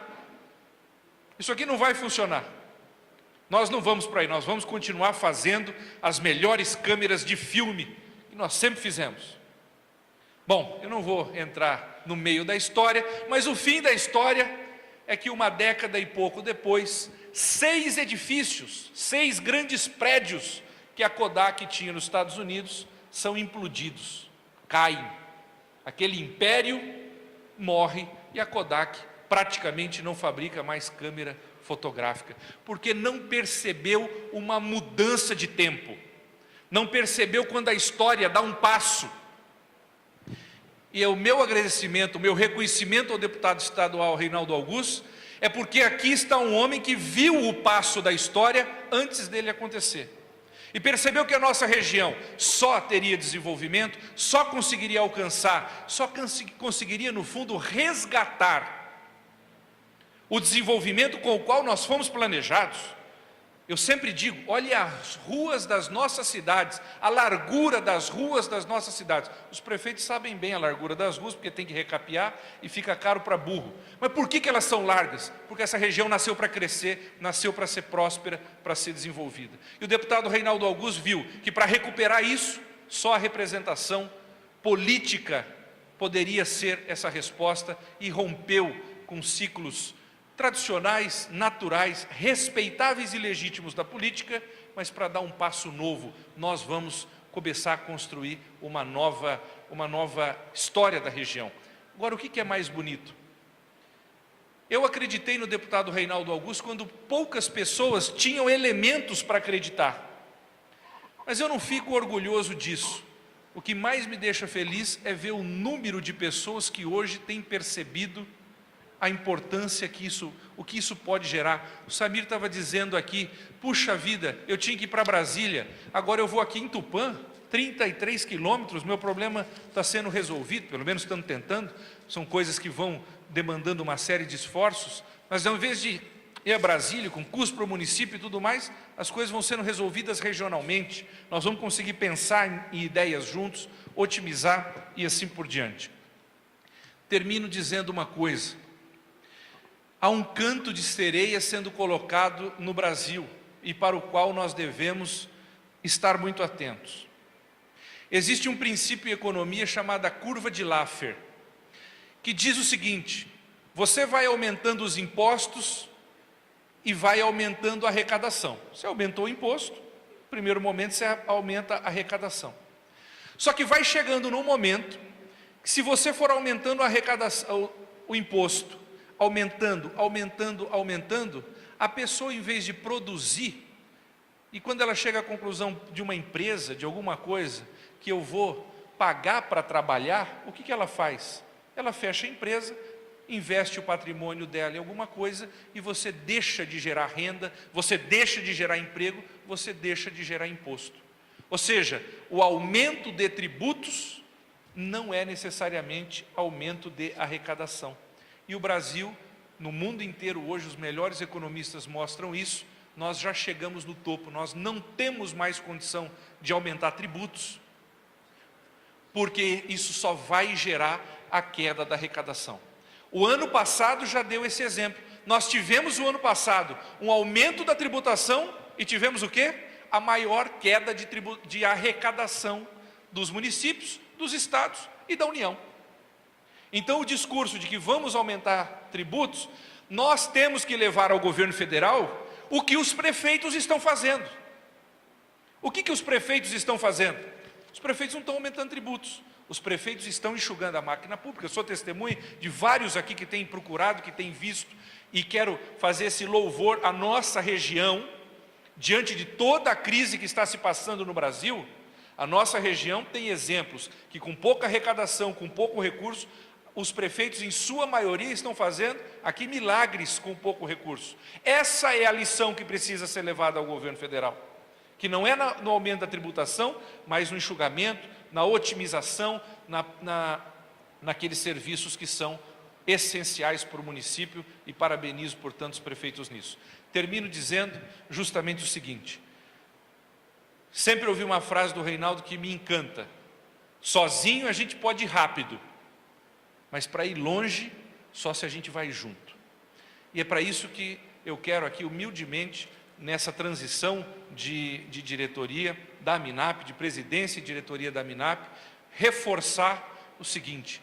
Isso aqui não vai funcionar. Nós não vamos para aí, nós vamos continuar fazendo as melhores câmeras de filme que nós sempre fizemos. Bom, eu não vou entrar no meio da história, mas o fim da história é que uma década e pouco depois, 6 edifícios, 6 grandes prédios que a Kodak tinha nos Estados Unidos são implodidos, caem. Aquele império morre e a Kodak praticamente não fabrica mais câmera fotográfica, porque não percebeu uma mudança de tempo, não percebeu quando a história dá um passo. E o meu agradecimento, o meu reconhecimento ao deputado estadual Reinaldo Augusto, é porque aqui está um homem que viu o passo da história antes dele acontecer. E percebeu que a nossa região só teria desenvolvimento, só conseguiria alcançar, só conseguiria, no fundo, resgatar o desenvolvimento com o qual nós fomos planejados. Eu sempre digo, olhe as ruas das nossas cidades, a largura das ruas das nossas cidades. Os prefeitos sabem bem a largura das ruas, porque tem que recapear e fica caro para burro. Mas por que elas são largas? Porque essa região nasceu para crescer, nasceu para ser próspera, para ser desenvolvida. E o deputado Reinaldo Augusto viu que para recuperar isso, só a representação política poderia ser essa resposta, e rompeu com ciclos tradicionais, naturais, respeitáveis e legítimos da política, mas para dar um passo novo, nós vamos começar a construir uma nova história da região. Agora, o que é mais bonito? Eu acreditei no deputado Reinaldo Augusto quando poucas pessoas tinham elementos para acreditar, mas eu não fico orgulhoso disso. O que mais me deixa feliz é ver o número de pessoas que hoje têm percebido a importância que o que isso pode gerar. O Samir estava dizendo aqui, puxa vida, eu tinha que ir para Brasília, agora eu vou aqui em Tupã, 33 quilômetros, meu problema está sendo resolvido, pelo menos estamos tentando, são coisas que vão demandando uma série de esforços, mas ao invés de ir a Brasília, com custo para o município e tudo mais, as coisas vão sendo resolvidas regionalmente, nós vamos conseguir pensar em ideias juntos, otimizar e assim por diante. Termino dizendo uma coisa: há um canto de sereia sendo colocado no Brasil e para o qual nós devemos estar muito atentos. Existe um princípio em economia chamado curva de Laffer, que diz o seguinte: você vai aumentando os impostos e vai aumentando a arrecadação. Você aumentou o imposto, no primeiro momento você aumenta a arrecadação. Só que vai chegando num momento que, se você for aumentando a arrecadação, o imposto, aumentando, a pessoa, em vez de produzir, e quando ela chega à conclusão de uma empresa, de alguma coisa, que eu vou pagar para trabalhar, o que ela faz? Ela fecha a empresa, investe o patrimônio dela em alguma coisa, e você deixa de gerar renda, você deixa de gerar emprego, você deixa de gerar imposto. Ou seja, o aumento de tributos não é necessariamente aumento de arrecadação. E o Brasil, no mundo inteiro hoje, os melhores economistas mostram isso, nós já chegamos no topo, nós não temos mais condição de aumentar tributos, porque isso só vai gerar a queda da arrecadação. O ano passado já deu esse exemplo, nós tivemos o ano passado um aumento da tributação e tivemos o quê? A maior queda de arrecadação dos municípios, dos estados e da União. Então, o discurso de que vamos aumentar tributos, nós temos que levar ao governo federal o que os prefeitos estão fazendo. O que os prefeitos estão fazendo? Os prefeitos não estão aumentando tributos, os prefeitos estão enxugando a máquina pública. Eu sou testemunha de vários aqui que têm procurado, que têm visto, e quero fazer esse louvor à nossa região, diante de toda a crise que está se passando no Brasil. A nossa região tem exemplos que, com pouca arrecadação, com pouco recurso, os prefeitos, em sua maioria, estão fazendo aqui milagres com pouco recurso. Essa é a lição que precisa ser levada ao governo federal, que não é no aumento da tributação, mas no enxugamento, na otimização, naqueles serviços que são essenciais para o município, e parabenizo, portanto, os prefeitos nisso. Termino dizendo justamente o seguinte: sempre ouvi uma frase do Reinaldo que me encanta: sozinho a gente pode ir rápido, mas para ir longe, só se a gente vai junto. E é para isso que eu quero aqui, humildemente, nessa transição de diretoria da AMINAP, de presidência e diretoria da AMINAP, reforçar o seguinte: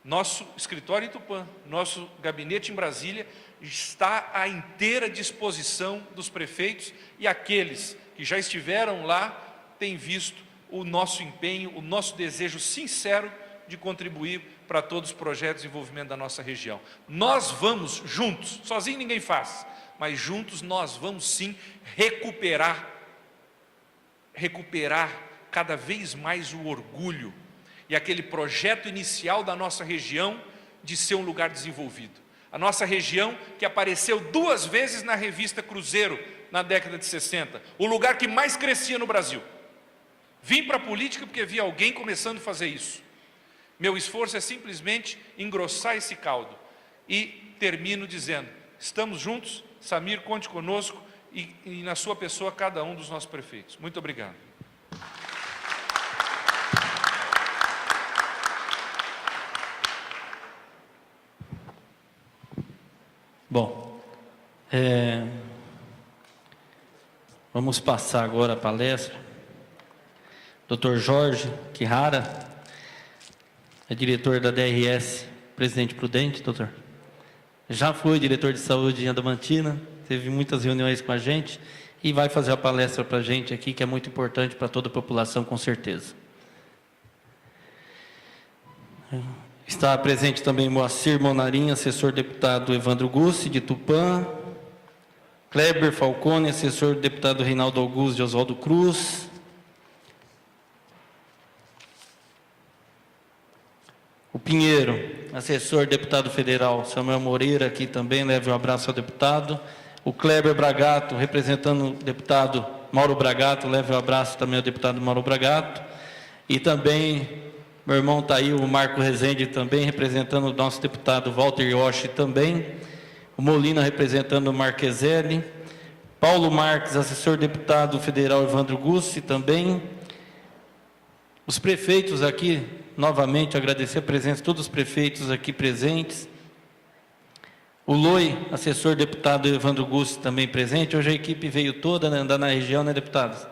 Nosso escritório em Tupã, nosso gabinete em Brasília, está à inteira disposição dos prefeitos, e aqueles que já estiveram lá têm visto o nosso empenho, o nosso desejo sincero de contribuir para todos os projetos de desenvolvimento da nossa região. Nós vamos juntos, sozinho ninguém faz, mas juntos nós vamos sim recuperar cada vez mais o orgulho e aquele projeto inicial da nossa região de ser um lugar desenvolvido. A nossa região que apareceu 2 vezes na revista Cruzeiro na década de 60, o lugar que mais crescia no Brasil. Vim para a política porque vi alguém começando a fazer isso. Meu esforço é simplesmente engrossar esse caldo. E termino dizendo, estamos juntos, Samir, conte conosco e na sua pessoa cada um dos nossos prefeitos. Muito obrigado. Bom, vamos passar agora a palestra. Dr. Jorge Quirara, é diretor da DRS Presidente Prudente, doutor. Já foi diretor de saúde em Adamantina, teve muitas reuniões com a gente e vai fazer a palestra para a gente aqui, que é muito importante para toda a população, com certeza. Está presente também Moacir Monarim, assessor deputado Evandro Gussi, de Tupã. Kleber Falcone, assessor deputado Reinaldo Augusto de Oswaldo Cruz. O Pinheiro, assessor deputado federal Samuel Moreira, aqui também, leve um abraço ao deputado. O Kleber Bragato, representando o deputado Mauro Bragato, leve um abraço também ao deputado Mauro Bragato. E também, meu irmão está aí, o Marco Rezende também, representando o nosso deputado Walter Yoshi também. O Molina, representando o Marqueselli. Paulo Marques, assessor deputado federal Evandro Gussi também. Os prefeitos aqui, novamente agradecer a presença de todos os prefeitos aqui presentes. O Loi, assessor deputado Evandro Gussi também presente. Hoje a equipe veio toda, né, andar na região, né, deputados?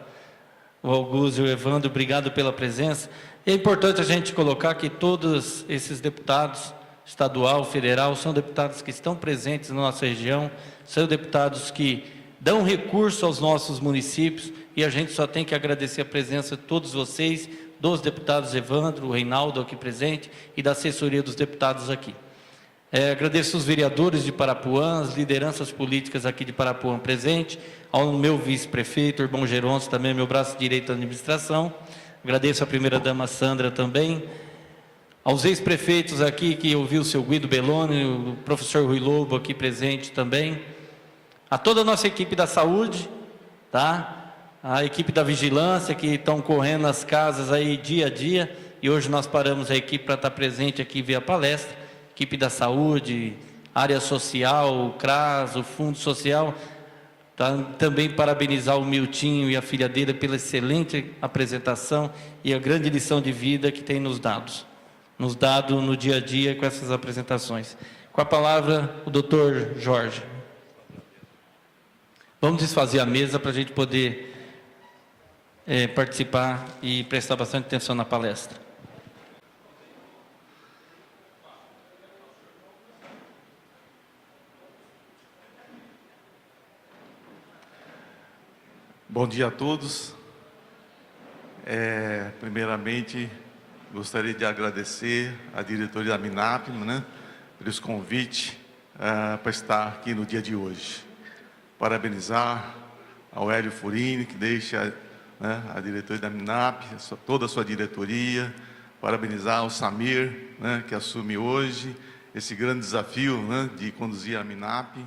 O Augusto e o Evandro, obrigado pela presença. É importante a gente colocar que todos esses deputados, estadual, federal, são deputados que estão presentes na nossa região, são deputados que dão recurso aos nossos municípios, e a gente só tem que agradecer a presença de todos vocês, dos deputados Evandro, o Reinaldo aqui presente, e da assessoria dos deputados aqui. Agradeço os vereadores de Parapuã, as lideranças políticas aqui de Parapuã presente, ao meu vice-prefeito, irmão Geronço, também meu braço direito da administração. Agradeço a primeira-dama Sandra também, aos ex-prefeitos aqui, que eu vi o seu Guido Belloni, o professor Rui Lobo aqui presente também, a toda a nossa equipe da saúde, tá? A equipe da vigilância, que estão correndo nas casas aí dia a dia, e hoje nós paramos a equipe para estar presente aqui via palestra, equipe da saúde, área social, o CRAS, o Fundo Social. Também parabenizar o Miltinho e a filha dele pela excelente apresentação e a grande lição de vida que tem nos dado no dia a dia com essas apresentações. Com a palavra, o doutor Jorge. Vamos desfazer a mesa para a gente poder participar e prestar bastante atenção na palestra. Bom dia a todos. Primeiramente, gostaria de agradecer à diretoria da MINAP, né, pelo convite para estar aqui no dia de hoje. Parabenizar ao Hélio Furini, que deixa, né, a diretoria da MINAP, toda a sua diretoria. Parabenizar ao Samir, né, que assume hoje esse grande desafio, né, de conduzir a MINAP.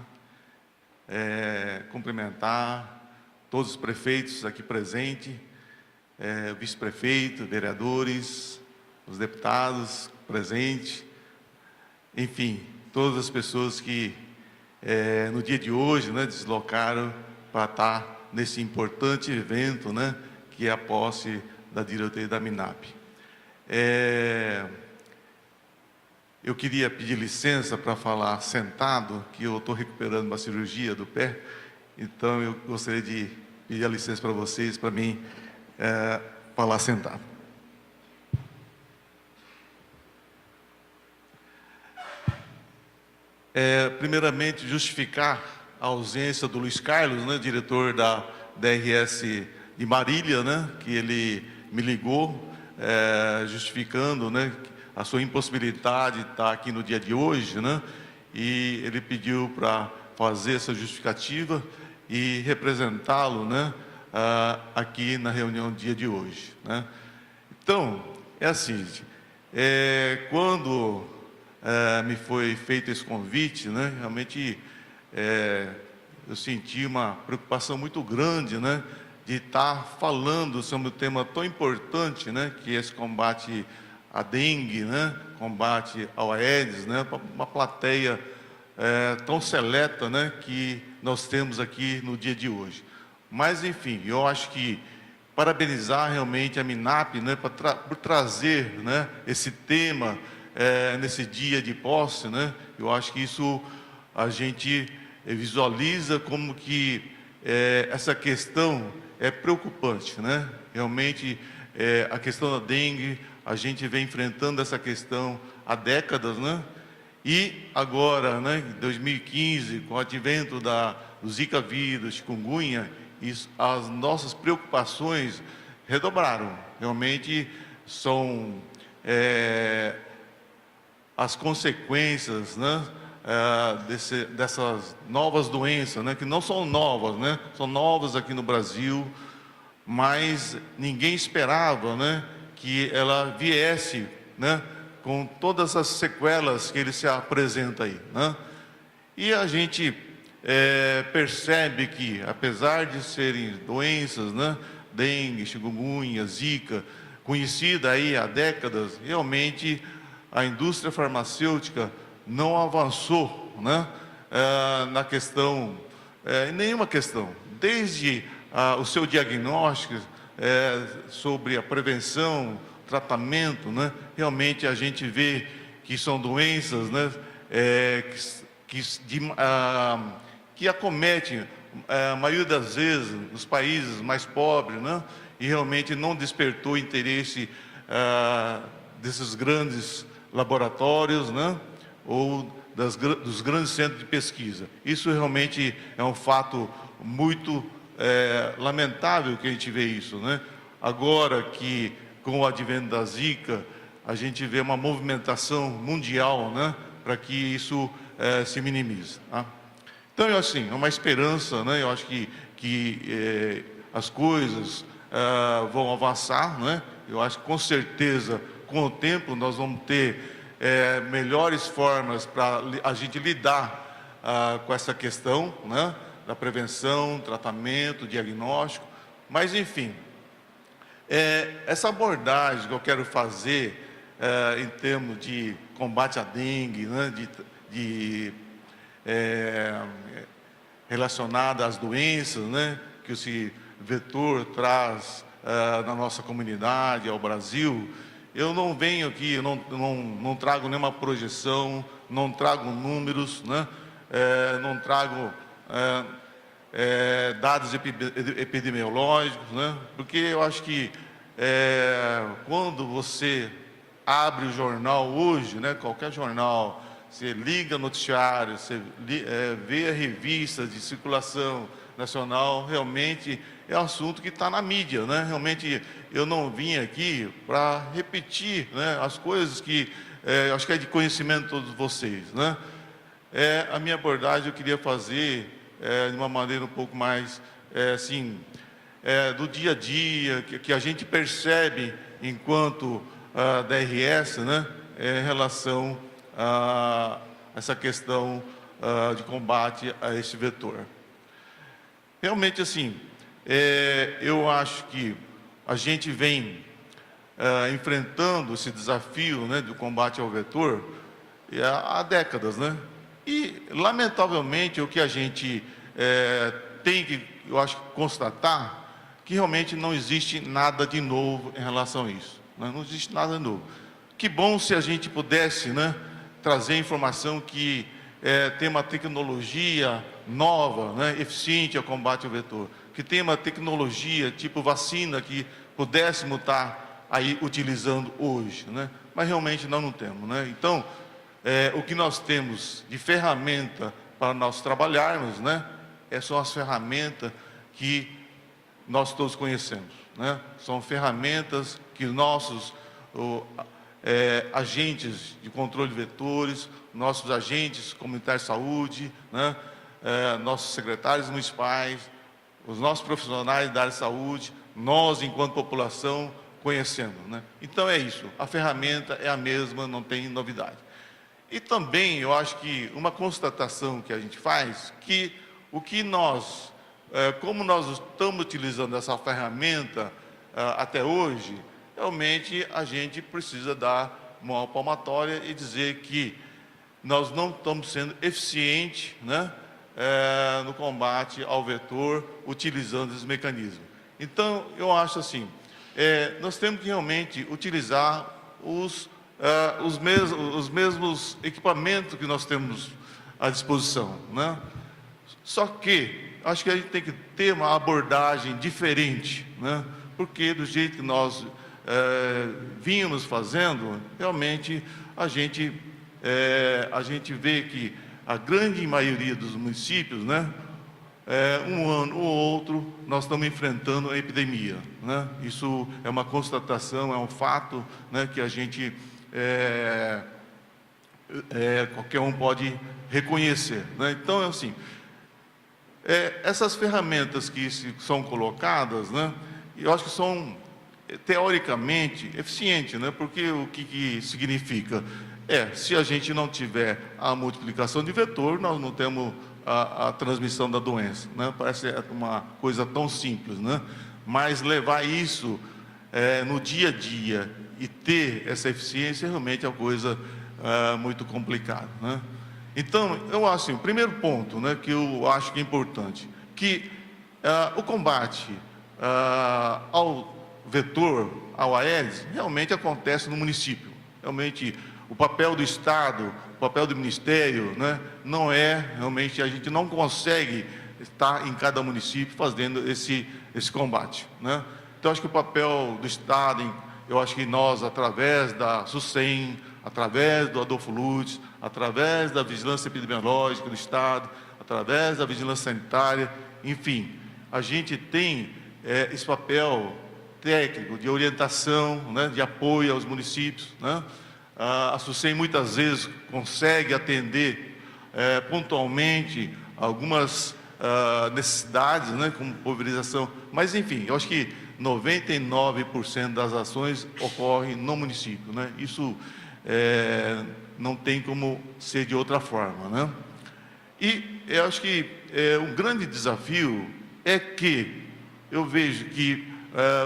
Cumprimentar todos os prefeitos aqui presentes, o vice-prefeito, vereadores, os deputados presentes, enfim, todas as pessoas que no dia de hoje, né, deslocaram para estar nesse importante evento, né, que é a posse da diretoria da MINAP. Eu queria pedir licença para falar sentado, que eu estou recuperando uma cirurgia do pé, então eu gostaria de pedir a licença para vocês, para mim falar sentado. primeiramente, justificar a ausência do Luiz Carlos, né, diretor da DRS de Marília, né, que ele me ligou, justificando, né, a sua impossibilidade de estar aqui no dia de hoje, né, e ele pediu para fazer essa justificativa e representá-lo, né, aqui na reunião do dia de hoje, né. Então, é assim, quando me foi feito esse convite, né, realmente eu senti uma preocupação muito grande, né, de estar falando sobre um tema tão importante, né, que é esse combate à dengue, né, combate ao Aedes, né, para uma plateia tão seleta, né, que nós temos aqui no dia de hoje. Mas, enfim, eu acho que parabenizar realmente a MINAP, né, por trazer, né, esse tema nesse dia de posse, né. Eu acho que isso a gente visualiza como que essa questão é preocupante, né. Realmente a questão da dengue, a gente vem enfrentando essa questão há décadas, né. E agora, né, em 2015, com o advento do Zika vírus, chikungunya, as nossas preocupações redobraram. Realmente são as consequências, né, dessas novas doenças, né, que não são novas, né, são novas aqui no Brasil, mas ninguém esperava, né, que ela viesse, né, com todas as sequelas que ele se apresenta aí, né? E a gente percebe que, apesar de serem doenças, né, dengue, chikungunya, zika, conhecida aí há décadas, realmente a indústria farmacêutica não avançou, né, na questão, em nenhuma questão, desde o seu diagnóstico sobre a prevenção, tratamento, né, realmente a gente vê que são doenças, né, que acometem a maioria das vezes nos países mais pobres, né, e realmente não despertou interesse desses grandes laboratórios, né, ou dos grandes centros de pesquisa. Isso realmente é um fato muito lamentável que a gente vê isso, né. Agora que com o advento da Zika, a gente vê uma movimentação mundial, né, para que isso se minimize, tá? Então, eu assim, é uma esperança, né, eu acho que as coisas vão avançar, né, eu acho que com certeza, com o tempo, nós vamos ter melhores formas para a gente lidar com essa questão, né, da prevenção, tratamento, diagnóstico, mas enfim, essa abordagem que eu quero fazer em termos de combate à dengue, né, relacionada às doenças, né, que esse vetor traz na nossa comunidade, ao Brasil, eu não venho aqui, eu não trago nenhuma projeção, não trago números, né, não trago dados epidemiológicos, né? Porque eu acho que quando você abre o jornal hoje, né, qualquer jornal, você liga o noticiário, você vê a revista de circulação nacional, realmente é um assunto que está na mídia, né? Realmente eu não vim aqui para repetir, né, as coisas que acho que é de conhecimento de todos vocês, né? A minha abordagem eu queria fazer de uma maneira um pouco mais, assim, do dia a dia, que a gente percebe enquanto DRS, né, em relação a essa questão de combate a esse vetor. Realmente, assim, eu acho que a gente vem enfrentando esse desafio, né, do combate ao vetor há décadas, né? E, lamentavelmente, o que a gente tem que, eu acho, constatar, que realmente não existe nada de novo em relação a isso, né? Não existe nada de novo. Que bom se a gente pudesse, né, trazer informação que tem uma tecnologia nova, né, eficiente ao combate ao vetor, que tem uma tecnologia tipo vacina que pudéssemos estar aí utilizando hoje, né? Mas realmente nós não temos, né? Então, o que nós temos de ferramenta para nós trabalharmos, né? São as ferramentas que nós todos conhecemos, né? São ferramentas que nossos agentes de controle de vetores, nossos agentes comunitários de saúde, né? Nossos secretários municipais, os nossos profissionais da área de saúde, nós, enquanto população, conhecemos, né? Então é isso, a ferramenta é a mesma, não tem novidade. E também eu acho que uma constatação que a gente faz, que o que nós, como nós estamos utilizando essa ferramenta até hoje, realmente a gente precisa dar uma palmatória e dizer que nós não estamos sendo eficientes, né, no combate ao vetor, utilizando esse mecanismo. Então, eu acho assim, nós temos que realmente utilizar os mesmos equipamentos que nós temos à disposição, né? Só que acho que a gente tem que ter uma abordagem diferente, né? Porque do jeito que nós vínhamos fazendo, realmente a gente vê que a grande maioria dos municípios, né, um ano ou outro, nós estamos enfrentando a epidemia, né? Isso é uma constatação, é um fato, né, que a gente, qualquer um pode reconhecer, né? Então, assim, essas ferramentas que são colocadas, né, eu acho que são, teoricamente, eficientes, né? Porque o que significa? Se a gente não tiver a multiplicação de vetor, nós não temos a transmissão da doença, né? Parece uma coisa tão simples, né? Mas levar isso no dia a dia e ter essa eficiência realmente é uma coisa muito complicada, né? Então, eu acho assim, o primeiro ponto, né, que eu acho que é importante, que o combate ao vetor, ao Aedes, realmente acontece no município. Realmente, o papel do Estado, o papel do Ministério, né, não realmente, a gente não consegue estar em cada município fazendo esse combate, né? Então, acho que o papel do Estado, eu acho que nós, através da SUSEM, através do Adolfo Lutz, através da vigilância epidemiológica do Estado, através da vigilância sanitária, enfim, a gente tem esse papel técnico de orientação, né, de apoio aos municípios, né? A SUSEM muitas vezes consegue atender pontualmente algumas necessidades, né, como pulverização, mas enfim, eu acho que 99% das ações ocorrem no município, né? Isso não tem como ser de outra forma, né? E eu acho que um grande desafio é que eu vejo que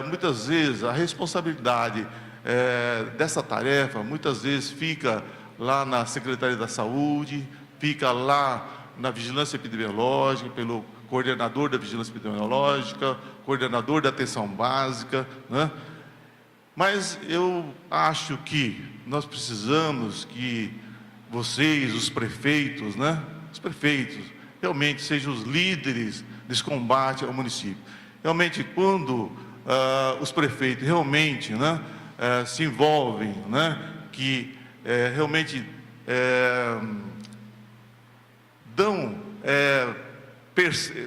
muitas vezes a responsabilidade dessa tarefa, muitas vezes fica lá na Secretaria da Saúde, fica lá na Vigilância Epidemiológica, pelo coordenador da Vigilância Epidemiológica, coordenador da Atenção Básica, né? Mas eu acho que nós precisamos que vocês, os prefeitos, né, os prefeitos, realmente sejam os líderes desse combate ao município. Realmente, quando os prefeitos realmente, né, se envolvem, né, que realmente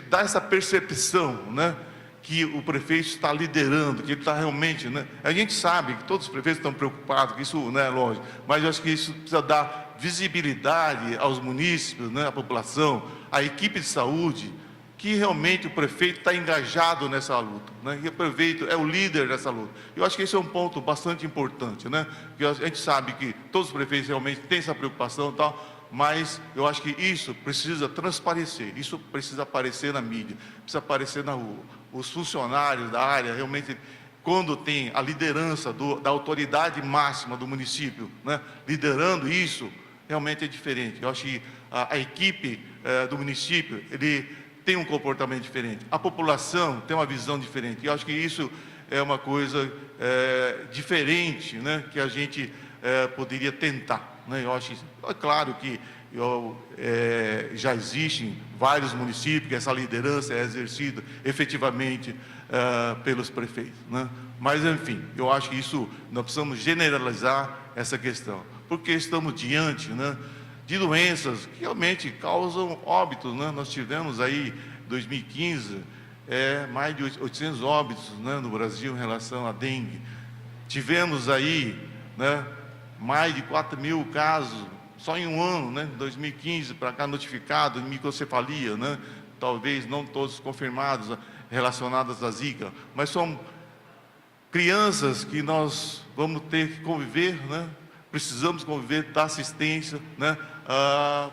dá essa percepção, né, que o prefeito está liderando, que ele está realmente, né, a gente sabe que todos os prefeitos estão preocupados, que isso não é lógico, mas eu acho que isso precisa dar visibilidade aos munícipes, né, à população, à equipe de saúde, que realmente o prefeito está engajado nessa luta, né? Que o prefeito é o líder dessa luta. Eu acho que esse é um ponto bastante importante, né? Porque a gente sabe que todos os prefeitos realmente têm essa preocupação e tal, mas eu acho que isso precisa transparecer, isso precisa aparecer na mídia, precisa aparecer na rua. Os funcionários da área realmente, quando tem a liderança da autoridade máxima do município, né, liderando isso, realmente é diferente. Eu acho que a equipe do município, ele tem um comportamento diferente, a população tem uma visão diferente. Eu acho que isso é uma coisa diferente, né, que a gente poderia tentar, né? Eu acho, é claro que já existem vários municípios que essa liderança é exercida efetivamente pelos prefeitos, né? Mas enfim, eu acho que isso nós precisamos generalizar essa questão, porque estamos diante, né, de doenças que realmente causam óbitos, né? Nós tivemos aí, em 2015, mais de 800 óbitos, né, no Brasil em relação à dengue. Tivemos aí, né, mais de 4.000 casos, só em um ano, né, 2015 para cá, notificado de microcefalia, né? Talvez não todos confirmados relacionados à Zika, mas são crianças que nós vamos ter que conviver, né? Precisamos conviver, dar assistência, né,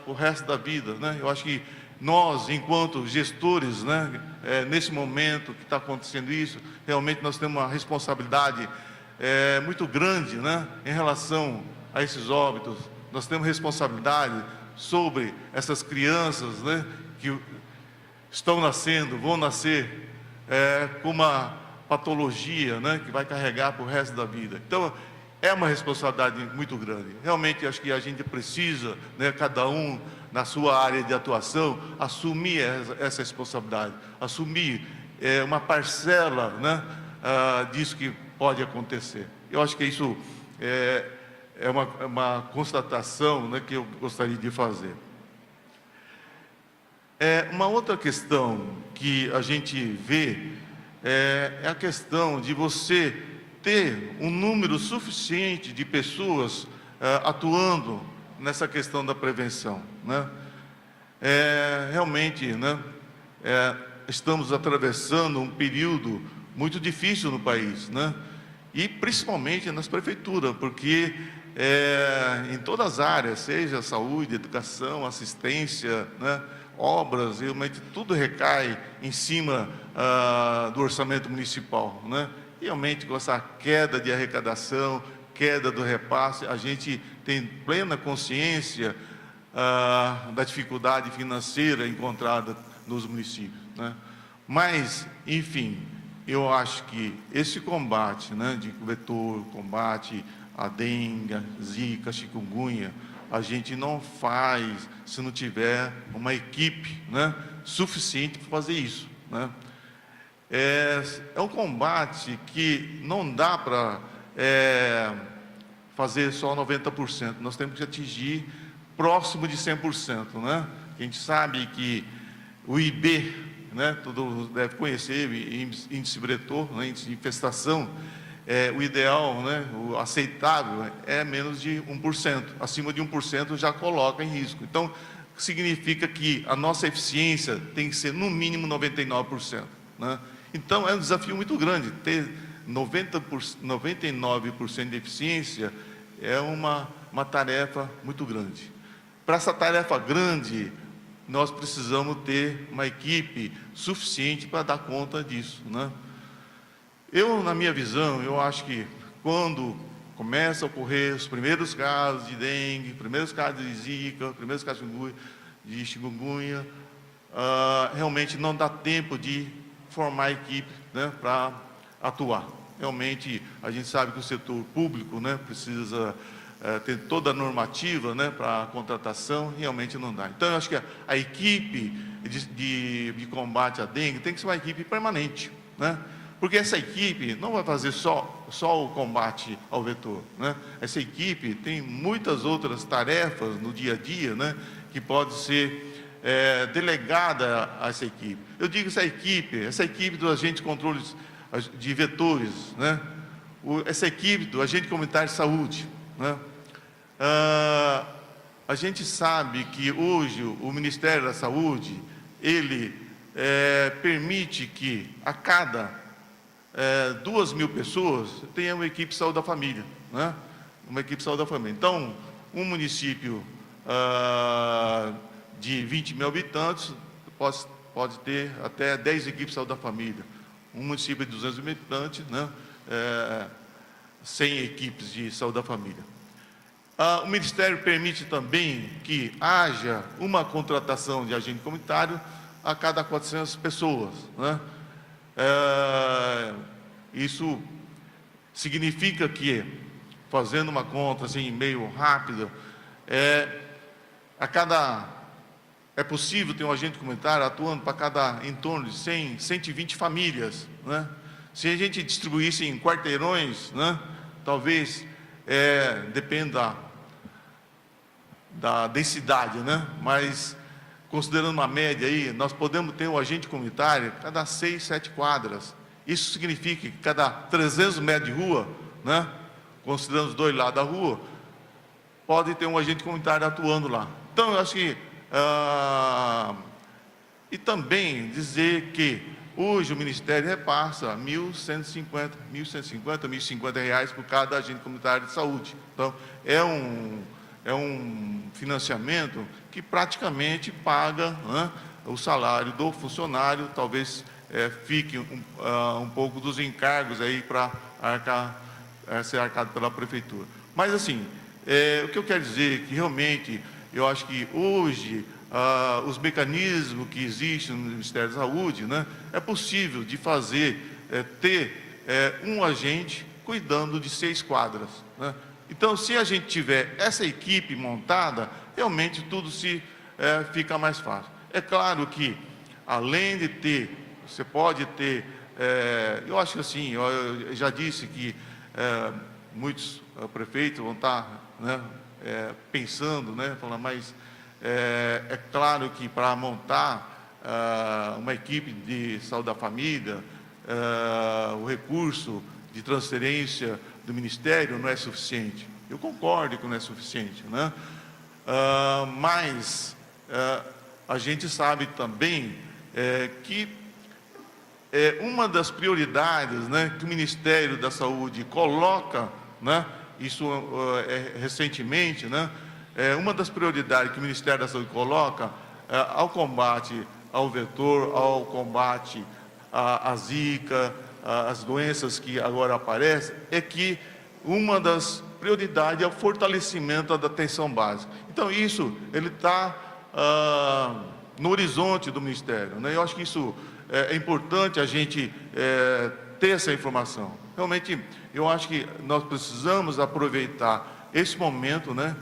o resto da vida, né? Eu acho que nós, enquanto gestores, né, nesse momento que está acontecendo isso, realmente nós temos uma responsabilidade muito grande, né, em relação a esses óbitos. Nós temos responsabilidade sobre essas crianças, né, que estão nascendo, vão nascer com uma patologia, né, que vai carregar para o resto da vida. Então, é uma responsabilidade muito grande. Realmente, acho que a gente precisa, né, cada um na sua área de atuação, assumir essa responsabilidade, assumir uma parcela, né, disso que pode acontecer. Eu acho que isso é uma constatação, né, que eu gostaria de fazer. Uma outra questão que a gente vê é a questão de você ter um número suficiente de pessoas atuando nessa questão da prevenção, né? Realmente, né, estamos atravessando um período muito difícil no país, né? E principalmente nas prefeituras, porque em todas as áreas, seja saúde, educação, assistência, né, obras, realmente tudo recai em cima do orçamento municipal, né? E realmente com essa queda de arrecadação, queda do repasse, a gente tem plena consciência da dificuldade financeira encontrada nos municípios, né? Mas, enfim, eu acho que esse combate, né, de vetor, combate à dengue, zika, chikungunya, a gente não faz se não tiver uma equipe, né, suficiente para fazer isso, né? É um combate que não dá para fazer só 90%, nós temos que atingir próximo de 100%, né? A gente sabe que o IB, né, todo deve conhecer, índice Breton, né, índice de infestação, o ideal, né, o aceitável é menos de 1%, acima de 1% já coloca em risco. Então, significa que a nossa eficiência tem que ser no mínimo 99%, né? Então, é um desafio muito grande, ter 99% de eficiência é uma tarefa muito grande. Para essa tarefa grande, nós precisamos ter uma equipe suficiente para dar conta disso, né? Eu, na minha visão, eu acho que quando começa a ocorrer os primeiros casos de dengue, primeiros casos de zika, primeiros casos de chikungunya, realmente não dá tempo de formar a equipe, né, para atuar. Realmente, a gente sabe que o setor público, né, precisa ter toda a normativa, né, para a contratação, realmente não dá. Então, eu acho que a equipe de combate à dengue tem que ser uma equipe permanente, né? Porque essa equipe não vai fazer só o combate ao vetor, né? Essa equipe tem muitas outras tarefas no dia a dia, né, que pode ser delegada a essa equipe. Eu digo essa equipe do agente de controle de vetores, né? Essa equipe do agente comunitário de saúde, né? A gente sabe que hoje o Ministério da Saúde, ele permite que a cada 2.000 pessoas tenha uma equipe de saúde da família, né? Uma equipe de saúde da família. Então, um município de 20.000 habitantes pode ter até 10 equipes de saúde da família. Um município de 200.000 habitantes, né, 100 equipes de saúde da família. O Ministério permite também que haja uma contratação de agente comunitário a cada 400 pessoas, né? Isso significa que, fazendo uma conta assim meio rápida, é possível ter um agente comunitário atuando para cada em torno de 100, 120 famílias, né? Se a gente distribuísse em quarteirões, né, talvez dependa da densidade, né? Mas, considerando uma média aí, nós podemos ter um agente comunitário cada 6, 7 quadras. Isso significa que cada 300 metros de rua, né? Considerando os dois lados da rua, pode ter um agente comunitário atuando lá. Então, eu acho que... e também dizer que hoje o Ministério repassa R$ 1.150 reais por cada agente comunitário de saúde. Então, é um financiamento que praticamente paga, né, o salário do funcionário, talvez fique um pouco dos encargos aí para ser arcado pela Prefeitura. Mas, assim, o que eu quero dizer é que realmente eu acho que hoje os mecanismos que existem no Ministério da Saúde, né, é possível de fazer, ter um agente cuidando de 6 quadras, né? Então, se a gente tiver essa equipe montada, realmente tudo fica mais fácil. É claro que, além de ter, você pode ter, eu acho que assim, eu já disse que muitos prefeitos vão estar, né, pensando, né, falando, mas é claro que para montar uma equipe de saúde da família, o recurso de transferência do Ministério não é suficiente. Eu concordo que não é suficiente, né? Mas a gente sabe também que uma das prioridades, né, que o Ministério da Saúde coloca, né, isso recentemente, né, uma das prioridades que o Ministério da Saúde coloca ao combate ao vetor, ao combate à Zika, as doenças que agora aparecem, é que uma das prioridades é o fortalecimento da atenção básica. Então, isso, ele está no horizonte do Ministério, né? Eu acho que isso é importante a gente ter essa informação. Realmente, eu acho que nós precisamos aproveitar esse momento, né,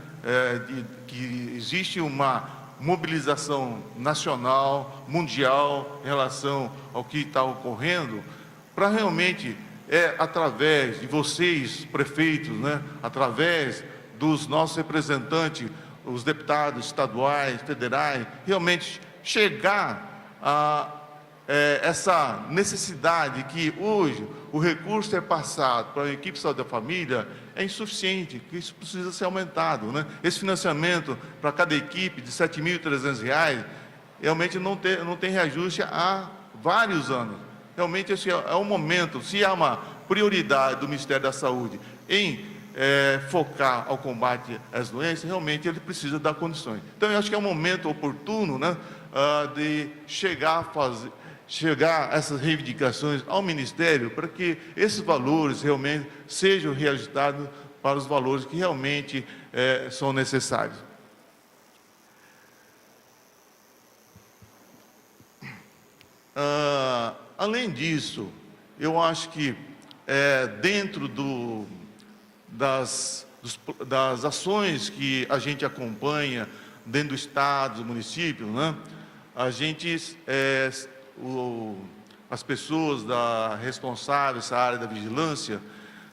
que existe uma mobilização nacional, mundial, em relação ao que está ocorrendo, para realmente, através de vocês, prefeitos, né, através dos nossos representantes, os deputados estaduais, federais, realmente chegar a essa necessidade que hoje o recurso passado para a equipe de saúde da família é insuficiente, que isso precisa ser aumentado, né? Esse financiamento para cada equipe de R$ 7.300 realmente não tem reajuste há vários anos. Realmente esse é um momento, se há uma prioridade do Ministério da Saúde em focar ao combate às doenças, realmente ele precisa dar condições. Então eu acho que é um momento oportuno, né, de chegar a essas reivindicações ao Ministério, para que esses valores realmente sejam reajustados para os valores que realmente são necessários. Além disso, eu acho que dentro das ações que a gente acompanha dentro do Estado, do município, né, a gente, as pessoas responsáveis dessa área da vigilância,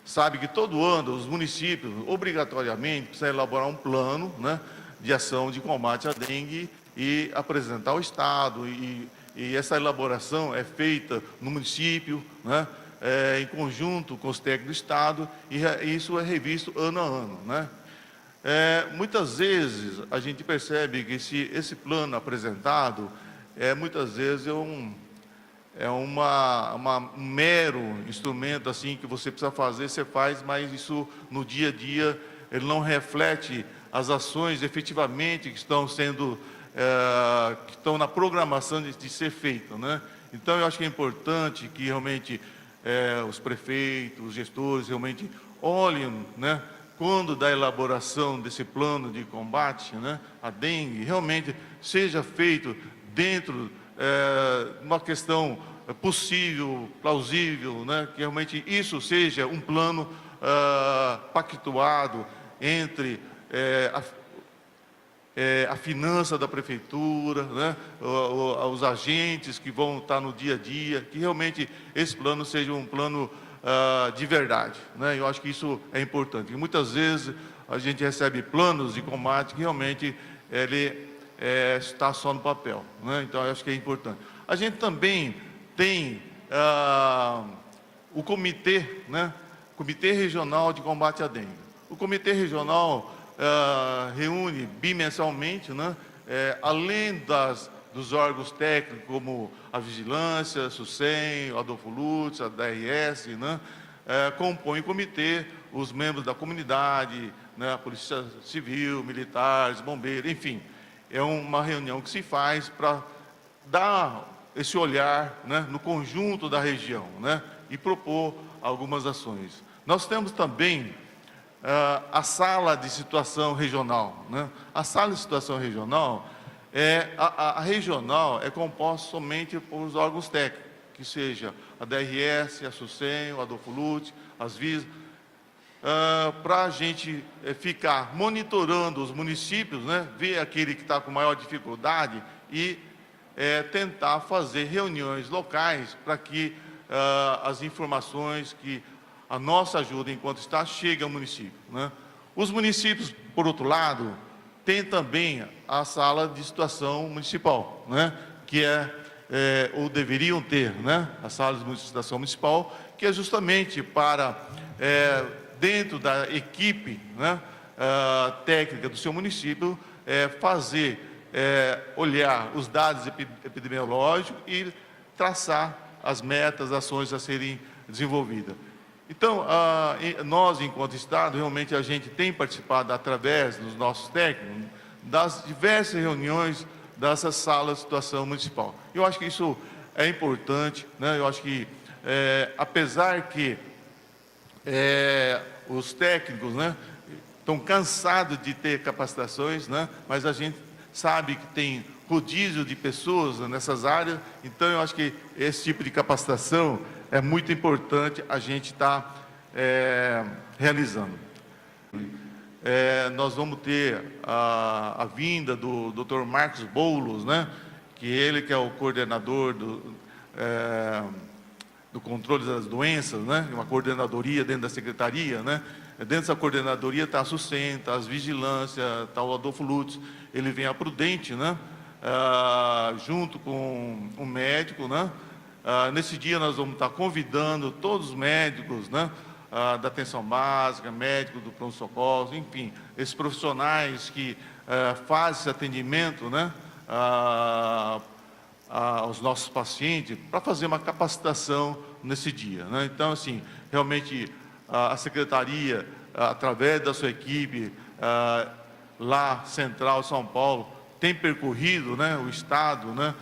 sabem que todo ano os municípios, obrigatoriamente, precisam elaborar um plano, né, de ação de combate à dengue e apresentar ao Estado. E essa elaboração é feita no município, né, em conjunto com os técnicos do Estado, e isso é revisto ano a ano, né? Muitas vezes a gente percebe que esse plano apresentado, muitas vezes um mero instrumento assim que você precisa fazer, você faz, mas isso no dia a dia ele não reflete as ações efetivamente que estão sendo que estão na programação de ser feito, né? Então eu acho que é importante que realmente os prefeitos, os gestores realmente olhem, né, quando da elaboração desse plano de combate, né, à dengue, realmente seja feito dentro de uma questão possível, plausível, né, que realmente isso seja um plano pactuado entre a finança da prefeitura, né, os agentes que vão estar no dia a dia, que realmente esse plano seja um plano de verdade, né? Eu acho que isso é importante. E muitas vezes a gente recebe planos de combate que realmente ele está só no papel, né? Então, eu acho que é importante. A gente também tem o comitê, né? Comitê Regional de Combate à Dengue. O Comitê Regional reúne bimensalmente, né? Além dos órgãos técnicos, como a Vigilância, a SUSEM, o Adolfo Lutz, a DRS, né? Compõe o comitê, os membros da comunidade, né? A Polícia Civil, militares, bombeiros, enfim. É uma reunião que se faz para dar esse olhar, né? No conjunto da região, né? E propor algumas ações. Nós temos também a sala de situação regional, né? A sala de situação regional, a regional é composta somente por os órgãos técnicos, que seja a DRS, a SUSEM, o Adolfo Lutz, as VIS, para a gente ficar monitorando os municípios, né? Ver aquele que está com maior dificuldade e tentar fazer reuniões locais para que as informações que a nossa ajuda enquanto Estado chegue ao município, né? Os municípios, por outro lado, têm também a sala de situação municipal, né? Que ou deveriam ter, né? A sala de situação municipal, que é justamente para, dentro da equipe, né? Técnica do seu município, fazer, olhar os dados epidemiológicos e traçar as metas, ações a serem desenvolvidas. Então, nós, enquanto Estado, realmente a gente tem participado, através dos nossos técnicos, das diversas reuniões dessas salas de situação municipal. Eu acho que isso é importante, né? Eu acho que, apesar que os técnicos, né, estão cansados de ter capacitações, né? Mas a gente sabe que tem rodízio de pessoas nessas áreas, então eu acho que esse tipo de capacitação é muito importante a gente estar realizando. Nós vamos ter a vinda do Dr. Marcos Boulos, né? Que é o coordenador do controle das doenças, né? Uma coordenadoria dentro da secretaria, né? Dentro dessa coordenadoria está a SUSEM, está as Vigilância, está o Adolfo Lutz, ele vem a Prudente, né? Junto com um médico, né? Nesse dia nós vamos estar convidando todos os médicos, né? Da atenção básica, médicos do pronto-socorro, enfim, esses profissionais que fazem esse atendimento, né? Aos nossos pacientes, para fazer uma capacitação nesse dia, né? Então, assim, realmente a Secretaria, através da sua equipe, lá Central São Paulo, tem percorrido, né, o Estado, né,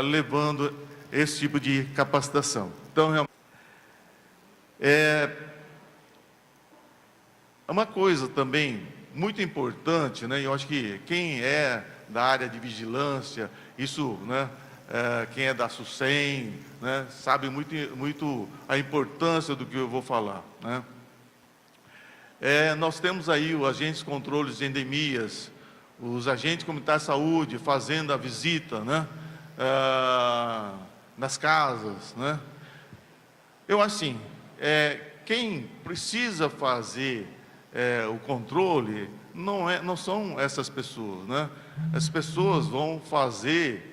levando esse tipo de capacitação. Então, realmente, uma coisa também muito importante, né, eu acho que quem é da área de vigilância, isso, né, quem é da SUSEM, né, sabe muito a importância do que eu vou falar, né? Nós temos aí os agentes de controle de endemias, os agentes comunitários de saúde fazendo a visita, né, nas casas, né? Eu, assim, quem precisa fazer o controle não são essas pessoas, né? As pessoas vão fazer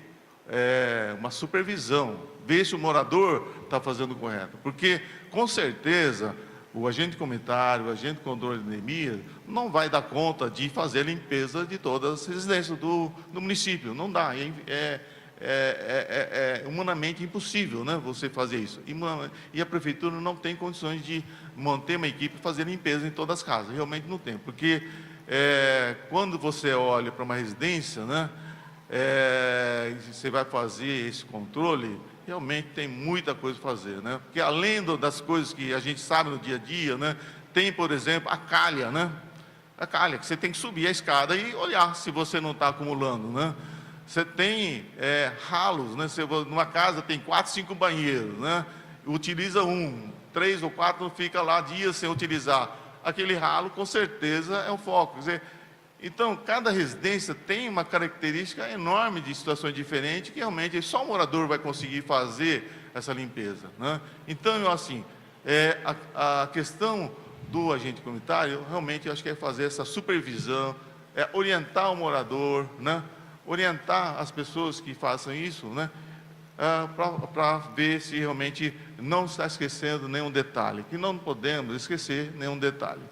uma supervisão, ver se o morador está fazendo o correto, porque com certeza o agente comunitário, o agente de controle de endemia, não vai dar conta de fazer a limpeza de todas as residências do município, não dá, é humanamente impossível, né, você fazer isso, e a prefeitura não tem condições de manter uma equipe e fazer limpeza em todas as casas, realmente não tem, porque quando você olha para uma residência, né, você vai fazer esse controle, realmente tem muita coisa a fazer, né? Porque além das coisas que a gente sabe no dia a dia, né? Tem, por exemplo, a calha, né? A calha, que você tem que subir a escada e olhar se você não está acumulando, né? Você tem ralos, né? Numa casa tem 4, 5 banheiros, né? Utiliza 3 ou 4 fica lá dias sem utilizar. Aquele ralo, com certeza, é um foco. Quer dizer, então, cada residência tem uma característica enorme de situações diferentes que realmente só o morador vai conseguir fazer essa limpeza, né? Então, assim, a questão do agente comunitário, realmente eu acho que é fazer essa supervisão, orientar o morador, né? Orientar as pessoas que façam isso, né? Para ver se realmente não está esquecendo nenhum detalhe, que não podemos esquecer nenhum detalhe.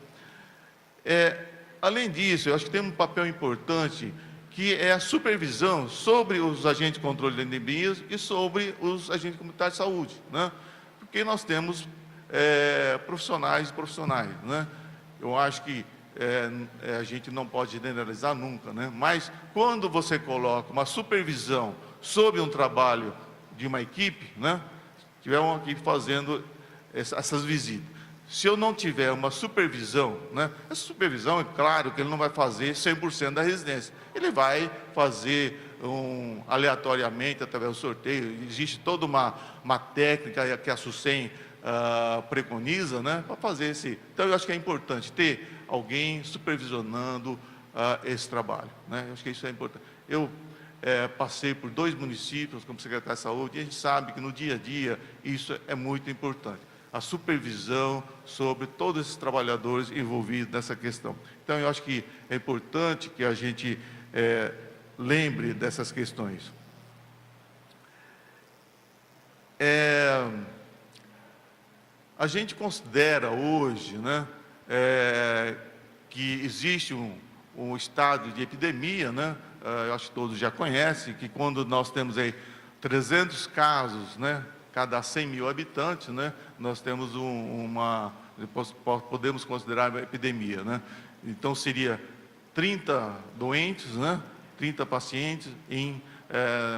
Além disso, eu acho que tem um papel importante, que é a supervisão sobre os agentes de controle de endemias e sobre os agentes comunitários de saúde, né? Porque nós temos profissionais, né? Eu acho que a gente não pode generalizar nunca, né? Mas quando você coloca uma supervisão sobre um trabalho de uma equipe, né? Tiver uma equipe fazendo essas visitas. Se eu não tiver uma supervisão, né? Essa supervisão, é claro que ele não vai fazer 100% da residência. Ele vai fazer aleatoriamente, através do sorteio. Existe toda uma técnica que a SUSEM preconiza, né? Para fazer esse... Então, eu acho que é importante ter alguém supervisionando esse trabalho, né? Eu acho que isso é importante. Eu passei por 2 municípios como secretário de saúde e a gente sabe que no dia a dia isso é muito importante. A supervisão sobre todos esses trabalhadores envolvidos nessa questão. Então, eu acho que é importante que a gente lembre dessas questões. A gente considera hoje, né, que existe um estado de epidemia, né? Eu acho que todos já conhecem, que quando nós temos aí 300 casos, né, cada 100 mil habitantes, né, nós temos podemos considerar uma epidemia, né? Então, seria 30 doentes, né, 30 pacientes em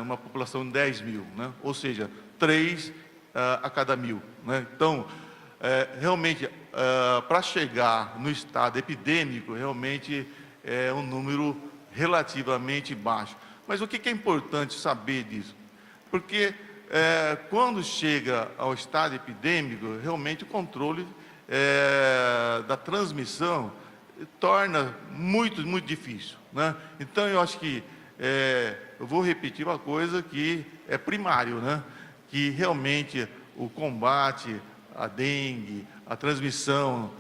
uma população de 10 mil, né? Ou seja, 3 a cada 1000, né? Então, realmente, para chegar no estado epidêmico, realmente é um número relativamente baixo. Mas o que é importante saber disso? Porque quando chega ao estado epidêmico, realmente o controle da transmissão torna muito difícil, né? Então, eu acho que eu vou repetir uma coisa que é primário, né? Que realmente o combate à dengue, a transmissão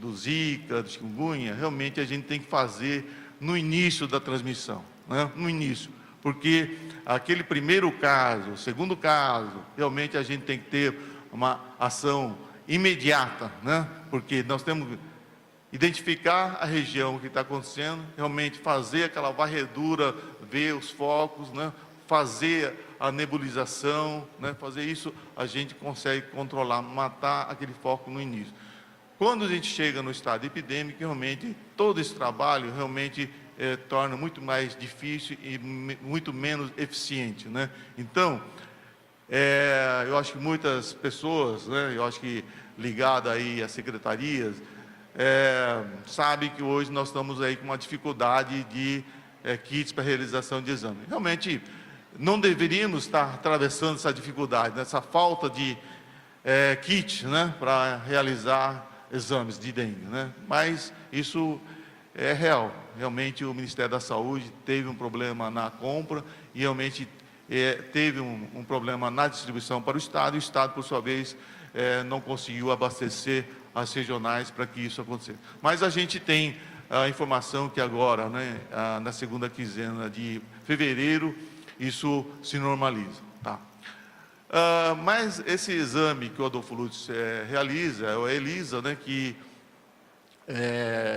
do Zika, do chikungunya, realmente a gente tem que fazer no início da transmissão, né? No início, porque aquele primeiro caso, o segundo caso, realmente a gente tem que ter uma ação imediata, né? Porque nós temos que identificar a região que está acontecendo, realmente fazer aquela varredura, ver os focos, né? Fazer a nebulização, né? Fazer isso, a gente consegue controlar, matar aquele foco no início. Quando a gente chega no estado epidêmico, realmente, todo esse trabalho realmente torna muito mais difícil e muito menos eficiente, né? Então, eu acho que muitas pessoas, né, eu acho que ligadas aí às secretarias, sabem que hoje nós estamos aí com uma dificuldade de kits para realização de exame. Realmente, não deveríamos estar atravessando essa dificuldade, né, essa falta de kit, né, para realizar exames de dengue, né? Mas isso é real. Realmente o Ministério da Saúde teve um problema na compra e realmente teve um problema na distribuição para o Estado, e o Estado, por sua vez, não conseguiu abastecer as regionais para que isso acontecesse. Mas a gente tem a informação que agora, né, na segunda quinzena de fevereiro, isso se normaliza, tá? Mas esse exame que o Adolfo Lutz realiza, é o ELISA, né, que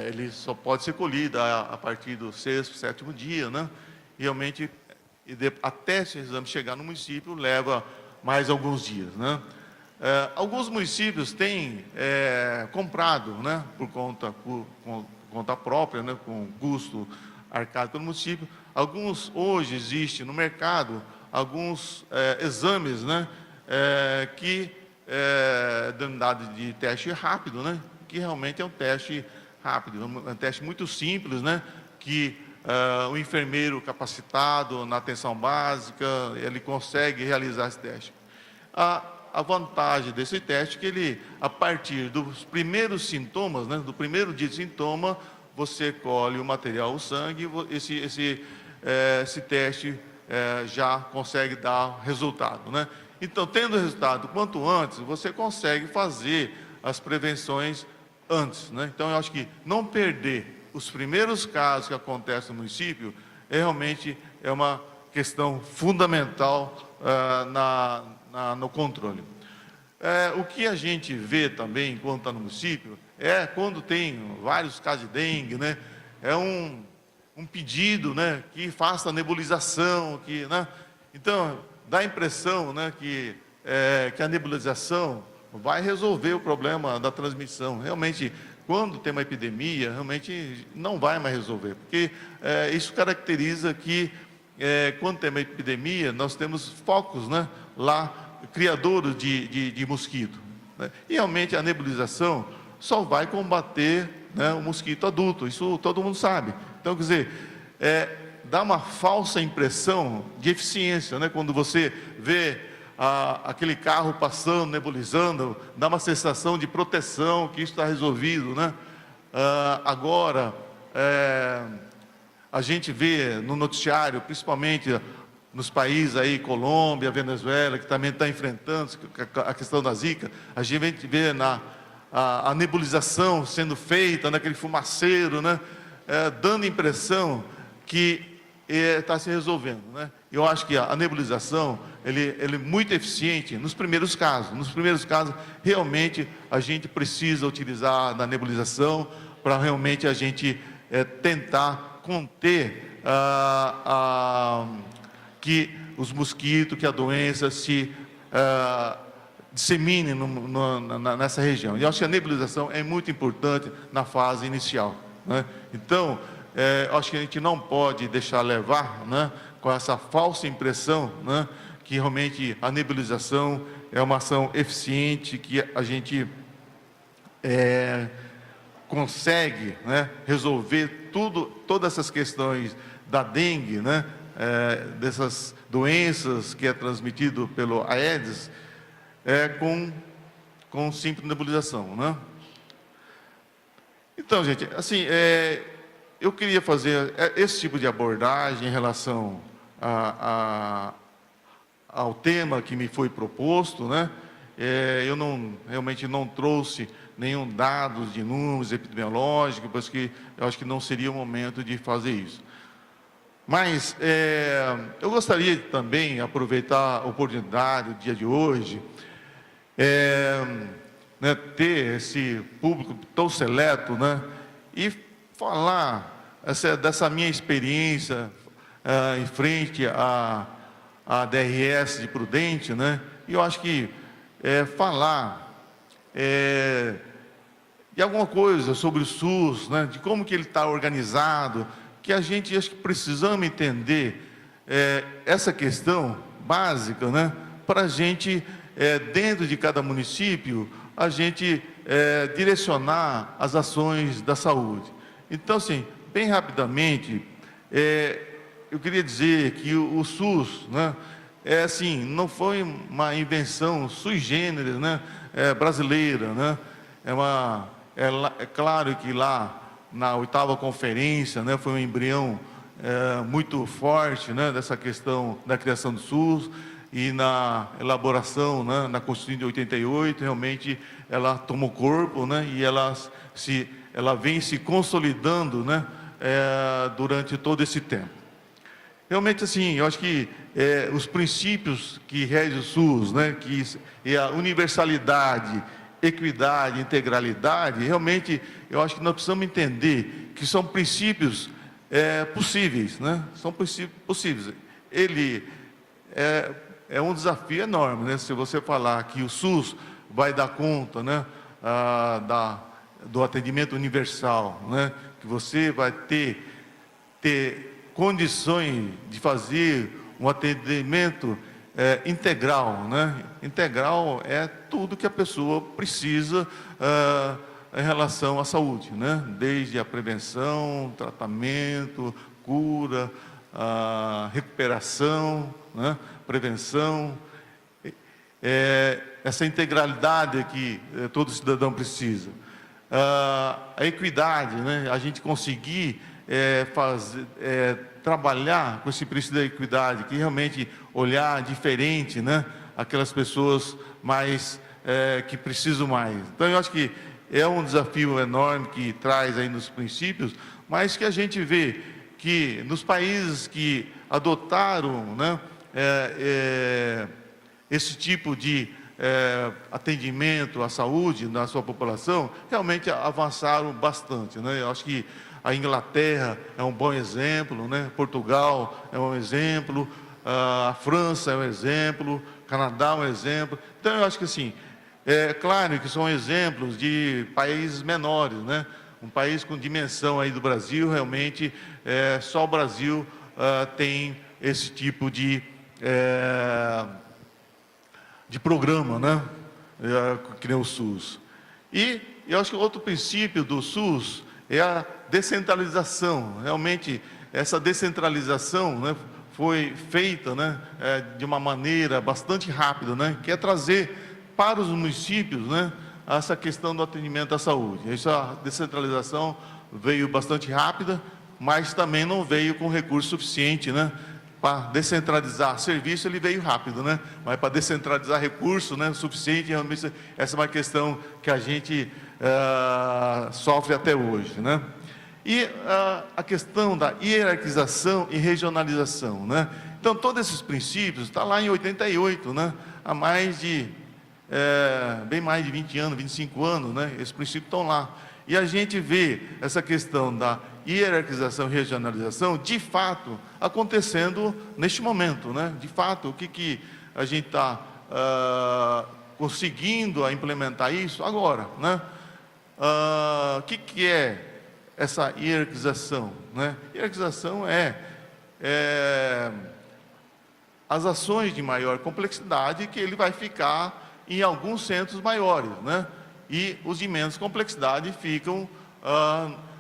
ele só pode ser colhido a partir do 6º, 7º dia, né? E realmente, até esse exame chegar no município, leva mais alguns dias, né? Alguns municípios têm comprado, né, por conta própria, né, com custo arcado pelo município. Alguns, hoje, existe no mercado alguns exames, né, que denominado de teste rápido, né, que realmente é um teste rápido, um teste muito simples, né, que o enfermeiro capacitado na atenção básica, ele consegue realizar esse teste. A vantagem desse teste é que ele, a partir dos primeiros sintomas, né, do primeiro dia de sintoma, você colhe o material, o sangue, esse teste já consegue dar resultado, né? Então, tendo resultado quanto antes, você consegue fazer as prevenções antes, né? Então, eu acho que não perder os primeiros casos que acontecem no município realmente é uma questão fundamental no controle. O que a gente vê também, quando está no município, é quando tem vários casos de dengue, né? É um pedido, né, que faça a nebulização, né? Então, dá a impressão, né, que a nebulização vai resolver o problema da transmissão. Realmente, quando tem uma epidemia, realmente não vai mais resolver, porque isso caracteriza que, quando tem uma epidemia, nós temos focos, né, lá, criadouros de mosquito, né? E realmente a nebulização só vai combater, né, o mosquito adulto, isso todo mundo sabe. Então, quer dizer, dá uma falsa impressão de eficiência, né? Quando você vê aquele carro passando, nebulizando, dá uma sensação de proteção, que isso está resolvido, né? Agora, a gente vê no noticiário, principalmente nos países aí, Colômbia, Venezuela, que também está enfrentando a questão da Zika, a gente vê a nebulização sendo feita naquele fumaceiro, né? Dando a impressão que está se resolvendo, né? Eu acho que a nebulização ele é muito eficiente nos primeiros casos. Nos primeiros casos, realmente, a gente precisa utilizar a nebulização para realmente a gente tentar conter que os mosquitos, que a doença se dissemine nessa região. E eu acho que a nebulização é muito importante na fase inicial, né? Então, acho que a gente não pode deixar levar, né, com essa falsa impressão, né, que realmente a nebulização é uma ação eficiente, que a gente consegue, né, resolver todas essas questões da dengue, né, dessas doenças que é transmitido pelo Aedes, com simples nebulização, né? Então, gente, assim, eu queria fazer esse tipo de abordagem em relação ao tema que me foi proposto, né? Eu realmente não trouxe nenhum dados de números epidemiológicos, porque eu acho que não seria o momento de fazer isso. Mas eu gostaria também de aproveitar a oportunidade, o dia de hoje, né, ter esse público tão seleto, né, e falar dessa minha experiência em frente à DRS de Prudente, né? E eu acho que falar de alguma coisa sobre o SUS, né, de como que ele está organizado, que a gente acho que precisamos entender essa questão básica, né, para a gente, dentro de cada município, a gente direcionar as ações da saúde. Então, assim, bem rapidamente, eu queria dizer que o SUS, né, assim, não foi uma invenção sui generis, né, brasileira, né? É claro que lá na 8ª conferência, né, foi um embrião muito forte, né, dessa questão da criação do SUS, e na elaboração, né, na Constituição de 88, realmente ela tomou corpo, né, e ela vem se consolidando, né, durante todo esse tempo. Realmente, assim, eu acho que os princípios que regem o SUS, né, que é a universalidade, equidade, integralidade, realmente eu acho que nós precisamos entender que são princípios possíveis, né? São princípios possíveis. Ele é um desafio enorme, né? Se você falar que o SUS vai dar conta, né, do atendimento universal, né, que você vai ter condições de fazer um atendimento integral, né? Integral é tudo que a pessoa precisa em relação à saúde, né? Desde a prevenção, tratamento, cura, recuperação, né? Prevenção, essa integralidade que todo cidadão precisa. A equidade, né? A gente conseguir trabalhar com esse princípio da equidade, que realmente olhar diferente, né, aquelas pessoas mais que precisam mais. Então, eu acho que é um desafio enorme que traz aí nos princípios, mas que a gente vê que nos países que adotaram, né, esse tipo de atendimento à saúde na sua população, realmente avançaram bastante, né? Eu acho que a Inglaterra é um bom exemplo, né? Portugal é um exemplo, a França é um exemplo, Canadá é um exemplo. Então eu acho que assim, é claro que são exemplos de países menores, né? Um país com dimensão aí do Brasil, realmente só o Brasil tem esse tipo de programa, né? Que nem o SUS. E eu acho que outro princípio do SUS é a descentralização. Realmente, essa descentralização, né, foi feita, né, de uma maneira bastante rápida, né, que é trazer para os municípios, né, essa questão do atendimento à saúde. Essa descentralização veio bastante rápida, mas também não veio com recurso suficiente, né? Para descentralizar serviço, ele veio rápido, né? Mas para descentralizar recurso, né, suficiente, realmente, essa é uma questão que a gente sofre até hoje, né? E a questão da hierarquização e regionalização, né? Então, todos esses princípios estão lá em 88, né? Há mais de, bem mais de 20 anos, 25 anos, né? Esses princípios estão lá. E a gente vê essa questão da hierarquização e regionalização, de fato, acontecendo neste momento, né? De fato, o que a gente está conseguindo implementar isso agora, né? O que é essa hierarquização, né? Hierarquização é as ações de maior complexidade que ele vai ficar em alguns centros maiores, né? E os de menos complexidade ficam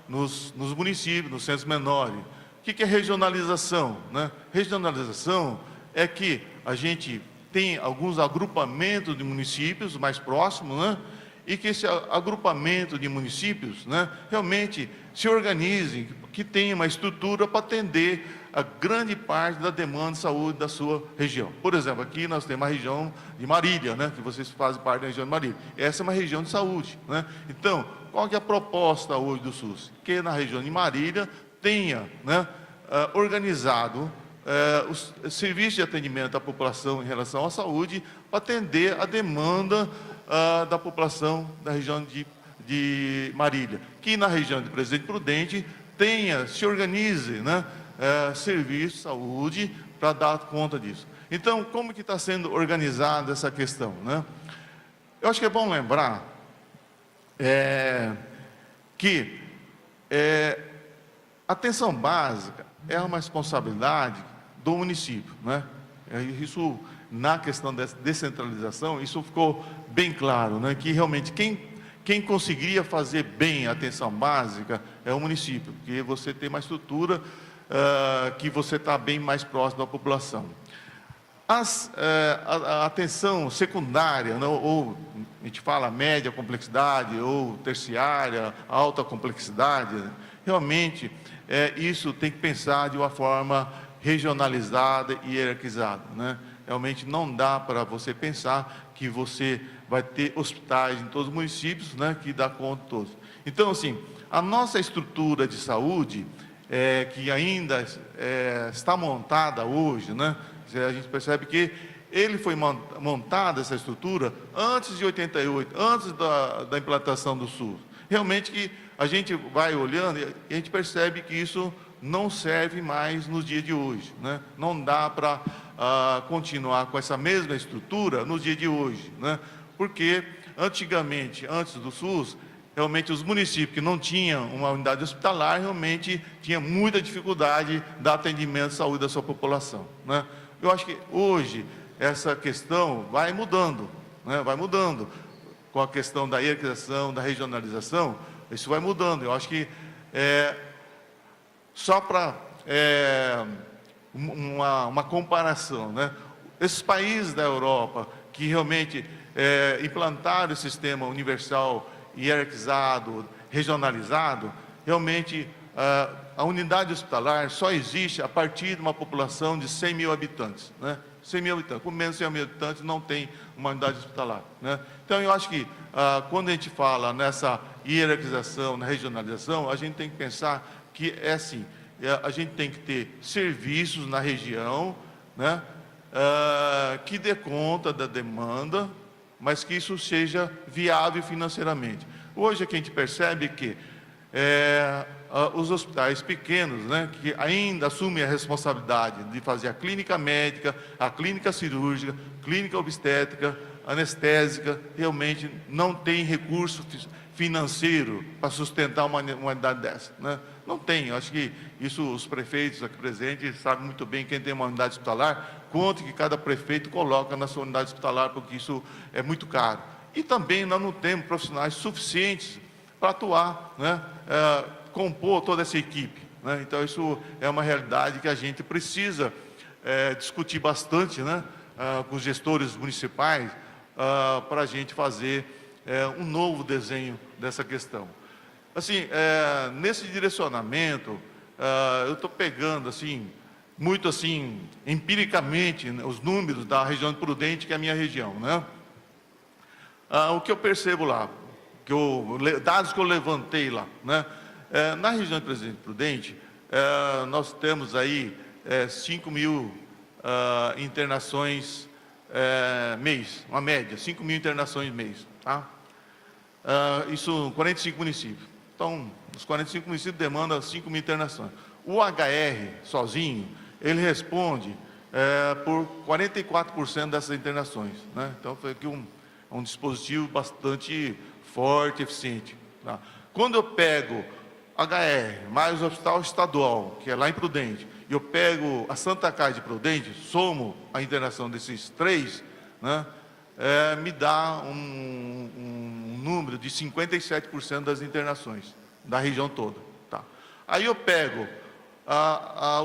nos municípios, nos centros menores. O que é regionalização, né? Regionalização é que a gente tem alguns agrupamentos de municípios mais próximos, né? E que esse agrupamento de municípios, né, realmente se organizem, que tenha uma estrutura para atender a grande parte da demanda de saúde da sua região. Por exemplo, aqui nós temos a região de Marília, né, que vocês fazem parte da região de Marília. Essa é uma região de saúde, né? Então, qual que é a proposta hoje do SUS? Que na região de Marília tenha, né, organizado os serviços de atendimento à população em relação à saúde para atender a demanda da população da região de Marília, que na região de Presidente Prudente se organize, né, serviço de saúde para dar conta disso. Então, como que está sendo organizada essa questão, né? Eu acho que é bom lembrar que a atenção básica é uma responsabilidade do município, né? Isso, na questão da descentralização, isso ficou bem claro, né? Que realmente quem conseguiria fazer bem a atenção básica é o município, porque você tem uma estrutura que você está bem mais próximo da população. A atenção secundária, né, ou a gente fala média complexidade, ou terciária, alta complexidade, né, realmente isso tem que pensar de uma forma regionalizada e hierarquizada, né? Realmente não dá para você pensar que você vai ter hospitais em todos os municípios, né, que dá conta de todos. Então, assim, a nossa estrutura de saúde, que ainda está montada hoje, né, a gente percebe que ele foi montada, essa estrutura, antes de 88, antes da implantação do SUS. Realmente que a gente vai olhando e a gente percebe que isso não serve mais nos dias de hoje, né? Não dá para continuar com essa mesma estrutura no dia de hoje, né? Porque antigamente, antes do SUS, realmente os municípios que não tinham uma unidade hospitalar, realmente tinham muita dificuldade de atendimento de saúde da sua população, né? Eu acho que hoje essa questão vai mudando, né? Vai mudando com a questão da hierarquização, da regionalização, isso vai mudando. Eu acho que só para uma comparação, né? Esses países da Europa que realmente implantaram o sistema universal, hierarquizado, regionalizado, realmente a unidade hospitalar só existe a partir de uma população de 100 mil habitantes, né? 100 mil habitantes, com menos de 100 mil habitantes não tem uma unidade hospitalar, né? Então eu acho que quando a gente fala nessa hierarquização, na regionalização, a gente tem que pensar que é assim, a gente tem que ter serviços na região, né, que dê conta da demanda, mas que isso seja viável financeiramente. Hoje aqui a gente percebe que os hospitais pequenos, né, que ainda assumem a responsabilidade de fazer a clínica médica, a clínica cirúrgica, clínica obstétrica, anestésica, realmente não tem recurso financeiro para sustentar uma unidade dessa, né? Não tem. Eu acho que isso os prefeitos aqui presentes sabem muito bem. Quem tem uma unidade hospitalar, quanto que cada prefeito coloca na sua unidade hospitalar, porque isso é muito caro. E também nós não temos profissionais suficientes para atuar, né, compor toda essa equipe, né? Então isso é uma realidade que a gente precisa discutir bastante, né, com os gestores municipais, para a gente fazer um novo desenho dessa questão. Assim, nesse direcionamento, eu estou pegando assim, muito assim, empiricamente, né, os números da região de Prudente, que é a minha região, né? O que eu percebo lá, dados que eu levantei lá, né? Na região de Presidente Prudente, nós temos aí 5.000 internações mês, uma média, 5.000 internações mês, tá? Isso 45 municípios. Então, os 45 municípios demandam 5.000 internações. O HR, sozinho, ele responde por 44% dessas internações, né? Então, foi aqui um dispositivo bastante forte, eficiente, tá? Quando eu pego HR, mais o hospital estadual, que é lá em Prudente, e eu pego a Santa Casa de Prudente, somo a internação desses três, né, me dá um número de 57% das internações da região toda, tá? Aí eu pego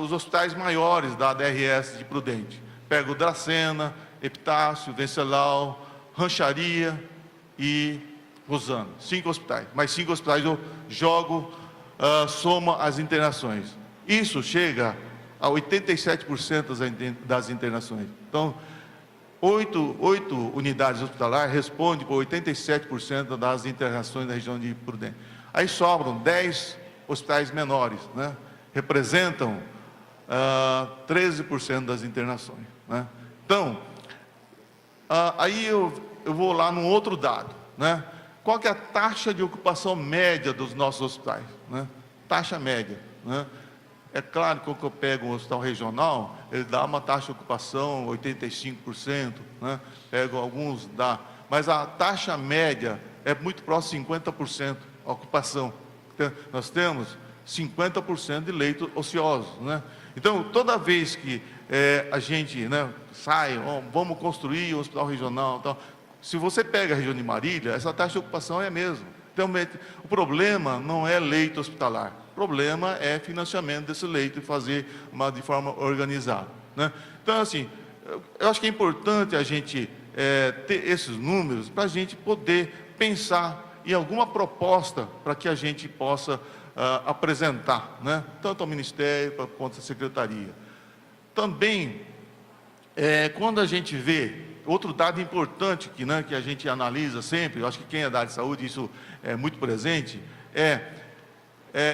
os hospitais maiores da DRS de Prudente, pego Dracena, Epitácio, Venceslau, Rancharia e Rosana, 5 hospitais. Mais 5 hospitais eu jogo, soma as internações. Isso chega a 87% das internações. Então, 8 unidades hospitalares respondem por 87% das internações da região de Prudente. Aí sobram 10 hospitais menores, né? Representam 13% das internações, né? Então, aí eu vou lá num outro dado, né? Qual que é a taxa de ocupação média dos nossos hospitais, né? Taxa média, né? É claro que quando eu pego um hospital regional, ele dá uma taxa de ocupação 85%, né? Pego alguns, mas a taxa média é muito próxima de 50% a ocupação. Então, nós temos 50% de leitos ociosos, né? Então, toda vez que a gente, né, sai, vamos construir um hospital regional, tal, se você pega a região de Marília, essa taxa de ocupação é a mesma. Então, o problema não é leito hospitalar, o problema é financiamento desse leito e fazer de forma organizada, né? Então, assim, eu acho que é importante a gente ter esses números para a gente poder pensar em alguma proposta para que a gente possa apresentar, né? Tanto ao Ministério quanto à Secretaria. Também, quando a gente vê, outro dado importante né, que a gente analisa sempre, eu acho que quem é da área de saúde, isso é muito presente,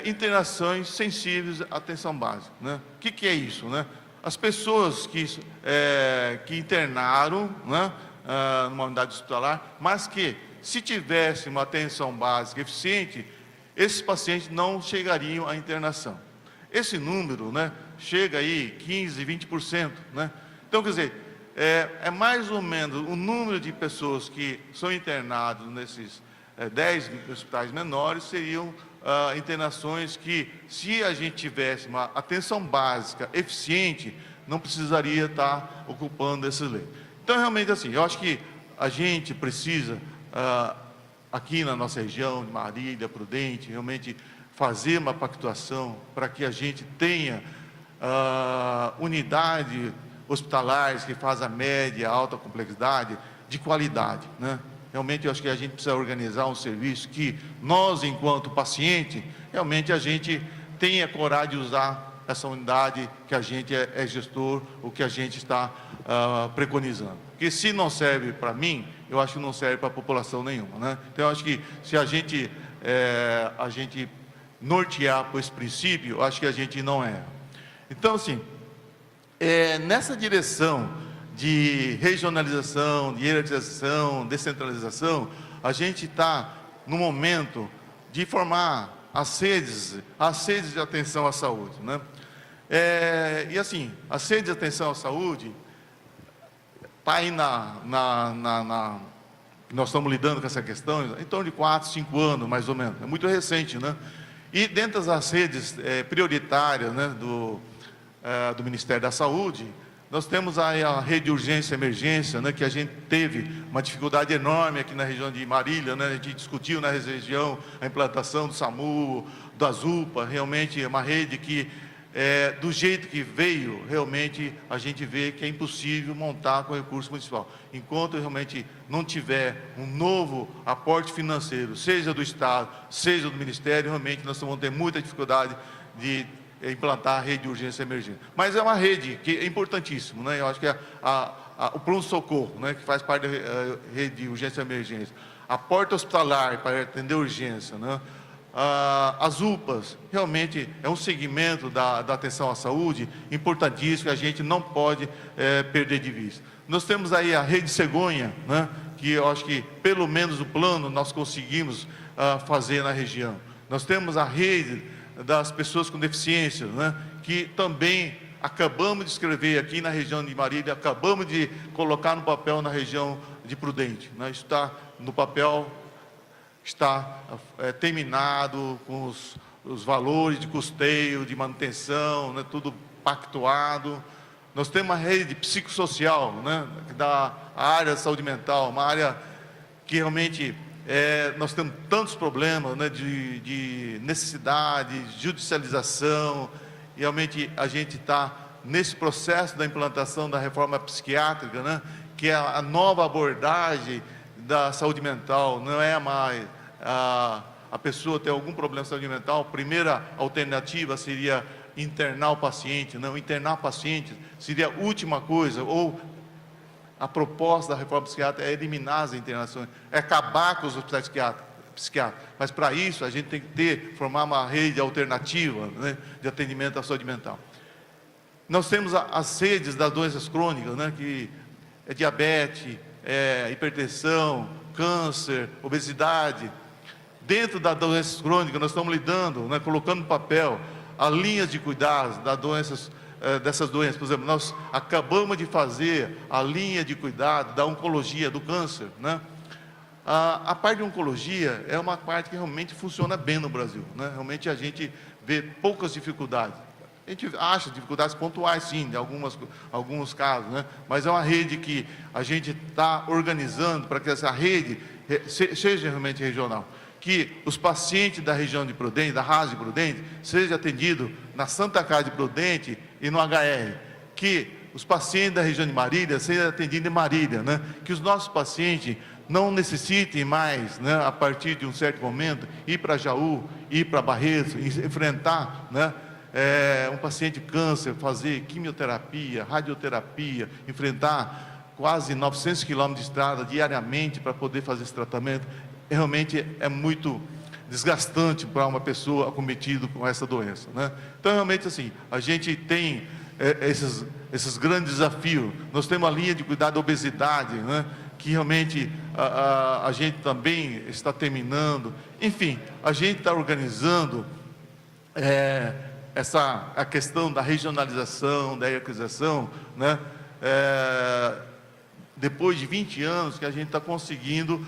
internações sensíveis à atenção básica, né? O que é isso, né? As pessoas que internaram, né, numa unidade hospitalar, mas que, se tivesse uma atenção básica eficiente, esses pacientes não chegariam à internação. Esse número, né, chega aí 15%, 20%, né? Então, quer dizer, é mais ou menos o número de pessoas que são internadas nesses 10 hospitais menores seriam internações que, se a gente tivesse uma atenção básica eficiente, não precisaria estar ocupando esse leito. Então, realmente, assim, eu acho que a gente precisa, aqui na nossa região, de Marília, Prudente, realmente fazer uma pactuação para que a gente tenha unidade hospitalares que faz a média, a alta complexidade, de qualidade, né? Realmente, eu acho que a gente precisa organizar um serviço que nós, enquanto paciente, realmente a gente tenha coragem de usar essa unidade que a gente é gestor, o que a gente está preconizando. Porque se não serve para mim, eu acho que não serve para a população nenhuma, né? Então, eu acho que se a gente nortear por esse princípio, eu acho que a gente não erra. Então, assim, nessa direção de regionalização, de hierarquização, descentralização, a gente está no momento de formar as redes de atenção à saúde, né? E assim, as redes de atenção à saúde está aí nós estamos lidando com essa questão em torno de 4, 5 anos, mais ou menos, é muito recente, né? E dentro das redes prioritárias, né, do Ministério da Saúde, nós temos aí a rede de urgência e emergência, né, que a gente teve uma dificuldade enorme aqui na região de Marília, né? A gente discutiu na região a implantação do SAMU, do ASUPA, realmente é uma rede que, do jeito que veio, realmente a gente vê que é impossível montar com recurso municipal. Enquanto realmente não tiver um novo aporte financeiro, seja do Estado, seja do Ministério, realmente nós vamos ter muita dificuldade de implantar a rede de urgência e emergência. Mas é uma rede que é importantíssima, né? Eu acho que o pronto-socorro, né, que faz parte da rede de urgência e emergência, a porta hospitalar para atender urgência, né? As UPAs, realmente é um segmento da atenção à saúde importantíssimo, que a gente não pode perder de vista. Nós temos aí a rede cegonha, né, que eu acho que pelo menos o plano nós conseguimos fazer na região. Nós temos a rede das pessoas com deficiência, né, que também acabamos de escrever aqui na região de Marília, acabamos de colocar no papel na região de Prudente, né? Isso está no papel, está terminado com os valores de custeio, de manutenção, né, tudo pactuado. Nós temos uma rede psicossocial, né, da área de saúde mental, uma área que realmente nós temos tantos problemas, né, de necessidade, de judicialização, e realmente a gente está nesse processo da implantação da reforma psiquiátrica, né, que é a nova abordagem da saúde mental. Não é mais a pessoa ter algum problema de saúde mental, a primeira alternativa seria internar o paciente. Não, internar o paciente seria a última coisa, ou a proposta da reforma psiquiátrica é eliminar as internações, é acabar com os hospitais psiquiátricos. Mas para isso a gente tem que formar uma rede alternativa, né, de atendimento à saúde mental. Nós temos as redes das doenças crônicas, né, que é diabetes, hipertensão, câncer, obesidade. Dentro das doenças crônicas nós estamos lidando, né, colocando no papel as linhas de cuidados das doenças, dessas doenças. Por exemplo, nós acabamos de fazer a linha de cuidado da oncologia, do câncer, né? A parte de oncologia é uma parte que realmente funciona bem no Brasil, né? Realmente a gente vê poucas dificuldades. A gente acha dificuldades pontuais, sim, de alguns casos, né? Mas é uma rede que a gente está organizando para que essa rede seja realmente regional. Que os pacientes da região de Prudente, da RAS de Prudente, sejam atendidos na Santa Casa de Prudente e no HR. Que os pacientes da região de Marília sejam atendidos em Marília, né? Que os nossos pacientes não necessitem mais, né, a partir de um certo momento, ir para Jaú, ir para Barretos, enfrentar, né, um paciente de câncer, fazer quimioterapia, radioterapia, enfrentar quase 900 quilômetros de estrada diariamente para poder fazer esse tratamento. Realmente é muito desgastante para uma pessoa acometida com essa doença, né? Então, realmente, assim, a gente tem esses grandes desafios. Nós temos a linha de cuidado da obesidade, né, que realmente a gente também está terminando. Enfim, a gente está organizando a questão da regionalização, da hierarquização, né? Depois de 20 anos que a gente está conseguindo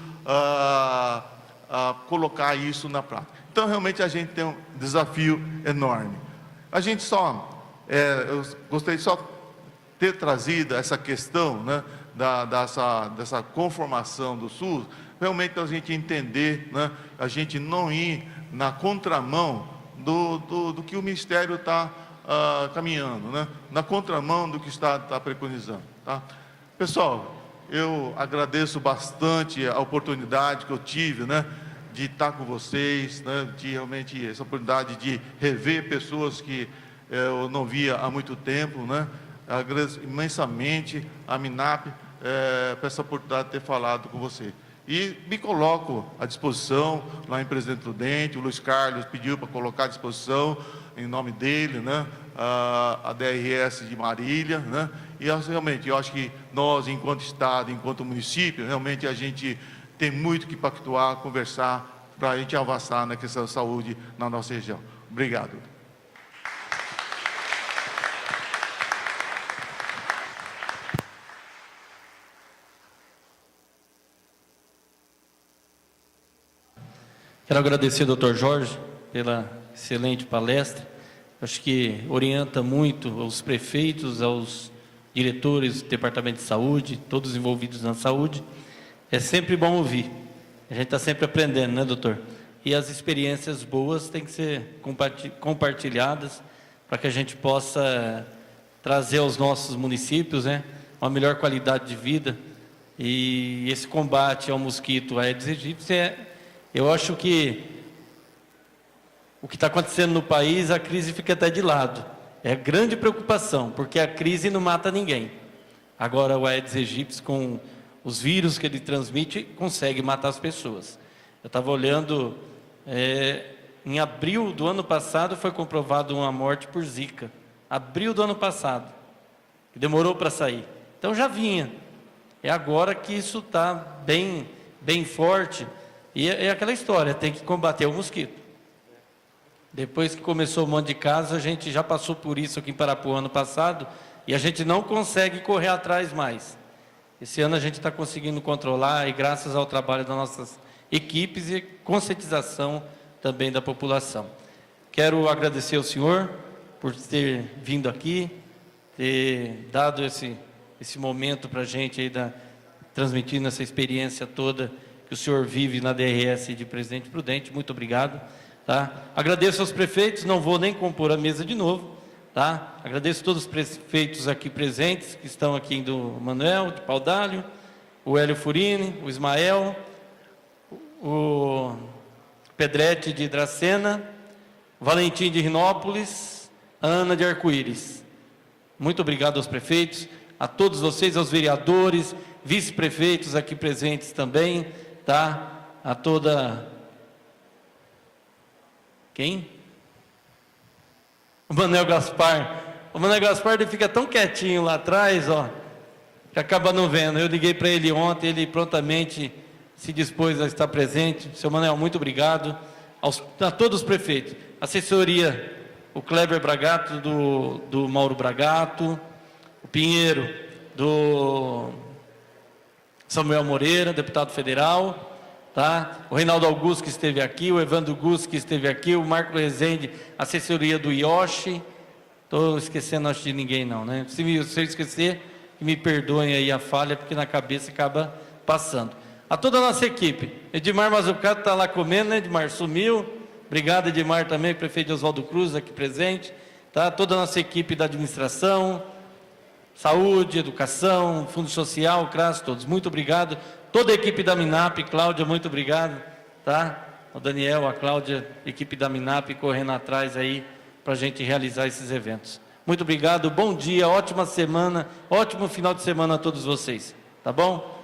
colocar isso na prática. Então, realmente, a gente tem um desafio enorme. A gente eu gostaria de só ter trazido essa questão, né, dessa conformação do SUS, realmente a gente entender, né, a gente não ir na contramão do que o Ministério está caminhando, né, na contramão do que está preconizando, tá? Pessoal, eu agradeço bastante a oportunidade que eu tive, né, de estar com vocês, né, de realmente essa oportunidade de rever pessoas que eu não via há muito tempo, né. Agradeço imensamente a MINAP, por essa oportunidade de ter falado com você. E me coloco à disposição lá em Presidente Prudente. O Luiz Carlos pediu para colocar à disposição, em nome dele, né, a DRS de Marília, né, e realmente eu acho que nós, enquanto Estado, enquanto município, realmente a gente tem muito que pactuar, conversar, para a gente avançar na questão da saúde na nossa região. Obrigado. Quero agradecer ao Dr. Jorge pela excelente palestra. Acho que orienta muito os prefeitos, aos diretores do Departamento de Saúde, todos envolvidos na saúde. É sempre bom ouvir. A gente está sempre aprendendo, né, doutor? E as experiências boas têm que ser compartilhadas para que a gente possa trazer aos nossos municípios, né, uma melhor qualidade de vida. E esse combate ao mosquito Aedes aegypti eu acho que o que está acontecendo no país, a crise fica até de lado. É grande preocupação, porque a crise não mata ninguém. Agora, o Aedes aegypti, com os vírus que ele transmite, consegue matar as pessoas. Eu estava olhando, em abril do ano passado, foi comprovado uma morte por Zika. Abril do ano passado. Demorou para sair. Então, já vinha. É agora que isso está bem forte. E é aquela história, tem que combater o mosquito. Depois que começou um monte de casos, a gente já passou por isso aqui em Parapuã ano passado, e a gente não consegue correr atrás mais. Esse ano a gente está conseguindo controlar, e graças ao trabalho das nossas equipes e conscientização também da população. Quero agradecer ao senhor por ter vindo aqui, ter dado esse momento para a gente aí, transmitindo essa experiência toda que o senhor vive na DRS de Presidente Prudente. Muito obrigado. Tá? Agradeço aos prefeitos, não vou nem compor a mesa de novo. Tá? Agradeço a todos os prefeitos aqui presentes, que estão aqui, do Manuel, de Paudalho, o Hélio Furini, o Ismael, o Pedretti de Dracena, o Valentim de Rinópolis, a Ana de Arco-Íris. Muito obrigado aos prefeitos, a todos vocês, aos vereadores, vice-prefeitos aqui presentes também, tá? A toda... Quem? O Manuel Gaspar. O Manuel Gaspar, ele fica tão quietinho lá atrás, ó, que acaba não vendo. Eu liguei para ele ontem, ele prontamente se dispôs a estar presente. Seu Manuel, muito obrigado. A todos os prefeitos. Assessoria, o Kleber Bragato, do Mauro Bragato, o Pinheiro, do Samuel Moreira, deputado federal, tá? O Reinaldo Augusto, que esteve aqui, o Evandro Gus, que esteve aqui, o Marco Rezende, assessoria do Yoshi. Estou esquecendo, acho, de ninguém não, né? Se eu esquecer, me perdoem aí a falha, porque na cabeça acaba passando. A toda a nossa equipe, Edmar Mazzucato está lá comendo, né, Edmar? Sumiu. Obrigado, Edmar, também, prefeito Oswaldo Cruz, aqui presente. Tá? Toda a nossa equipe da administração, saúde, educação, fundo social, CRAS, todos. Muito obrigado. Toda a equipe da MINAP, Cláudia, muito obrigado. Tá? O Daniel, a Cláudia, equipe da MINAP, correndo atrás aí para a gente realizar esses eventos. Muito obrigado, bom dia, ótima semana, ótimo final de semana a todos vocês. Tá bom?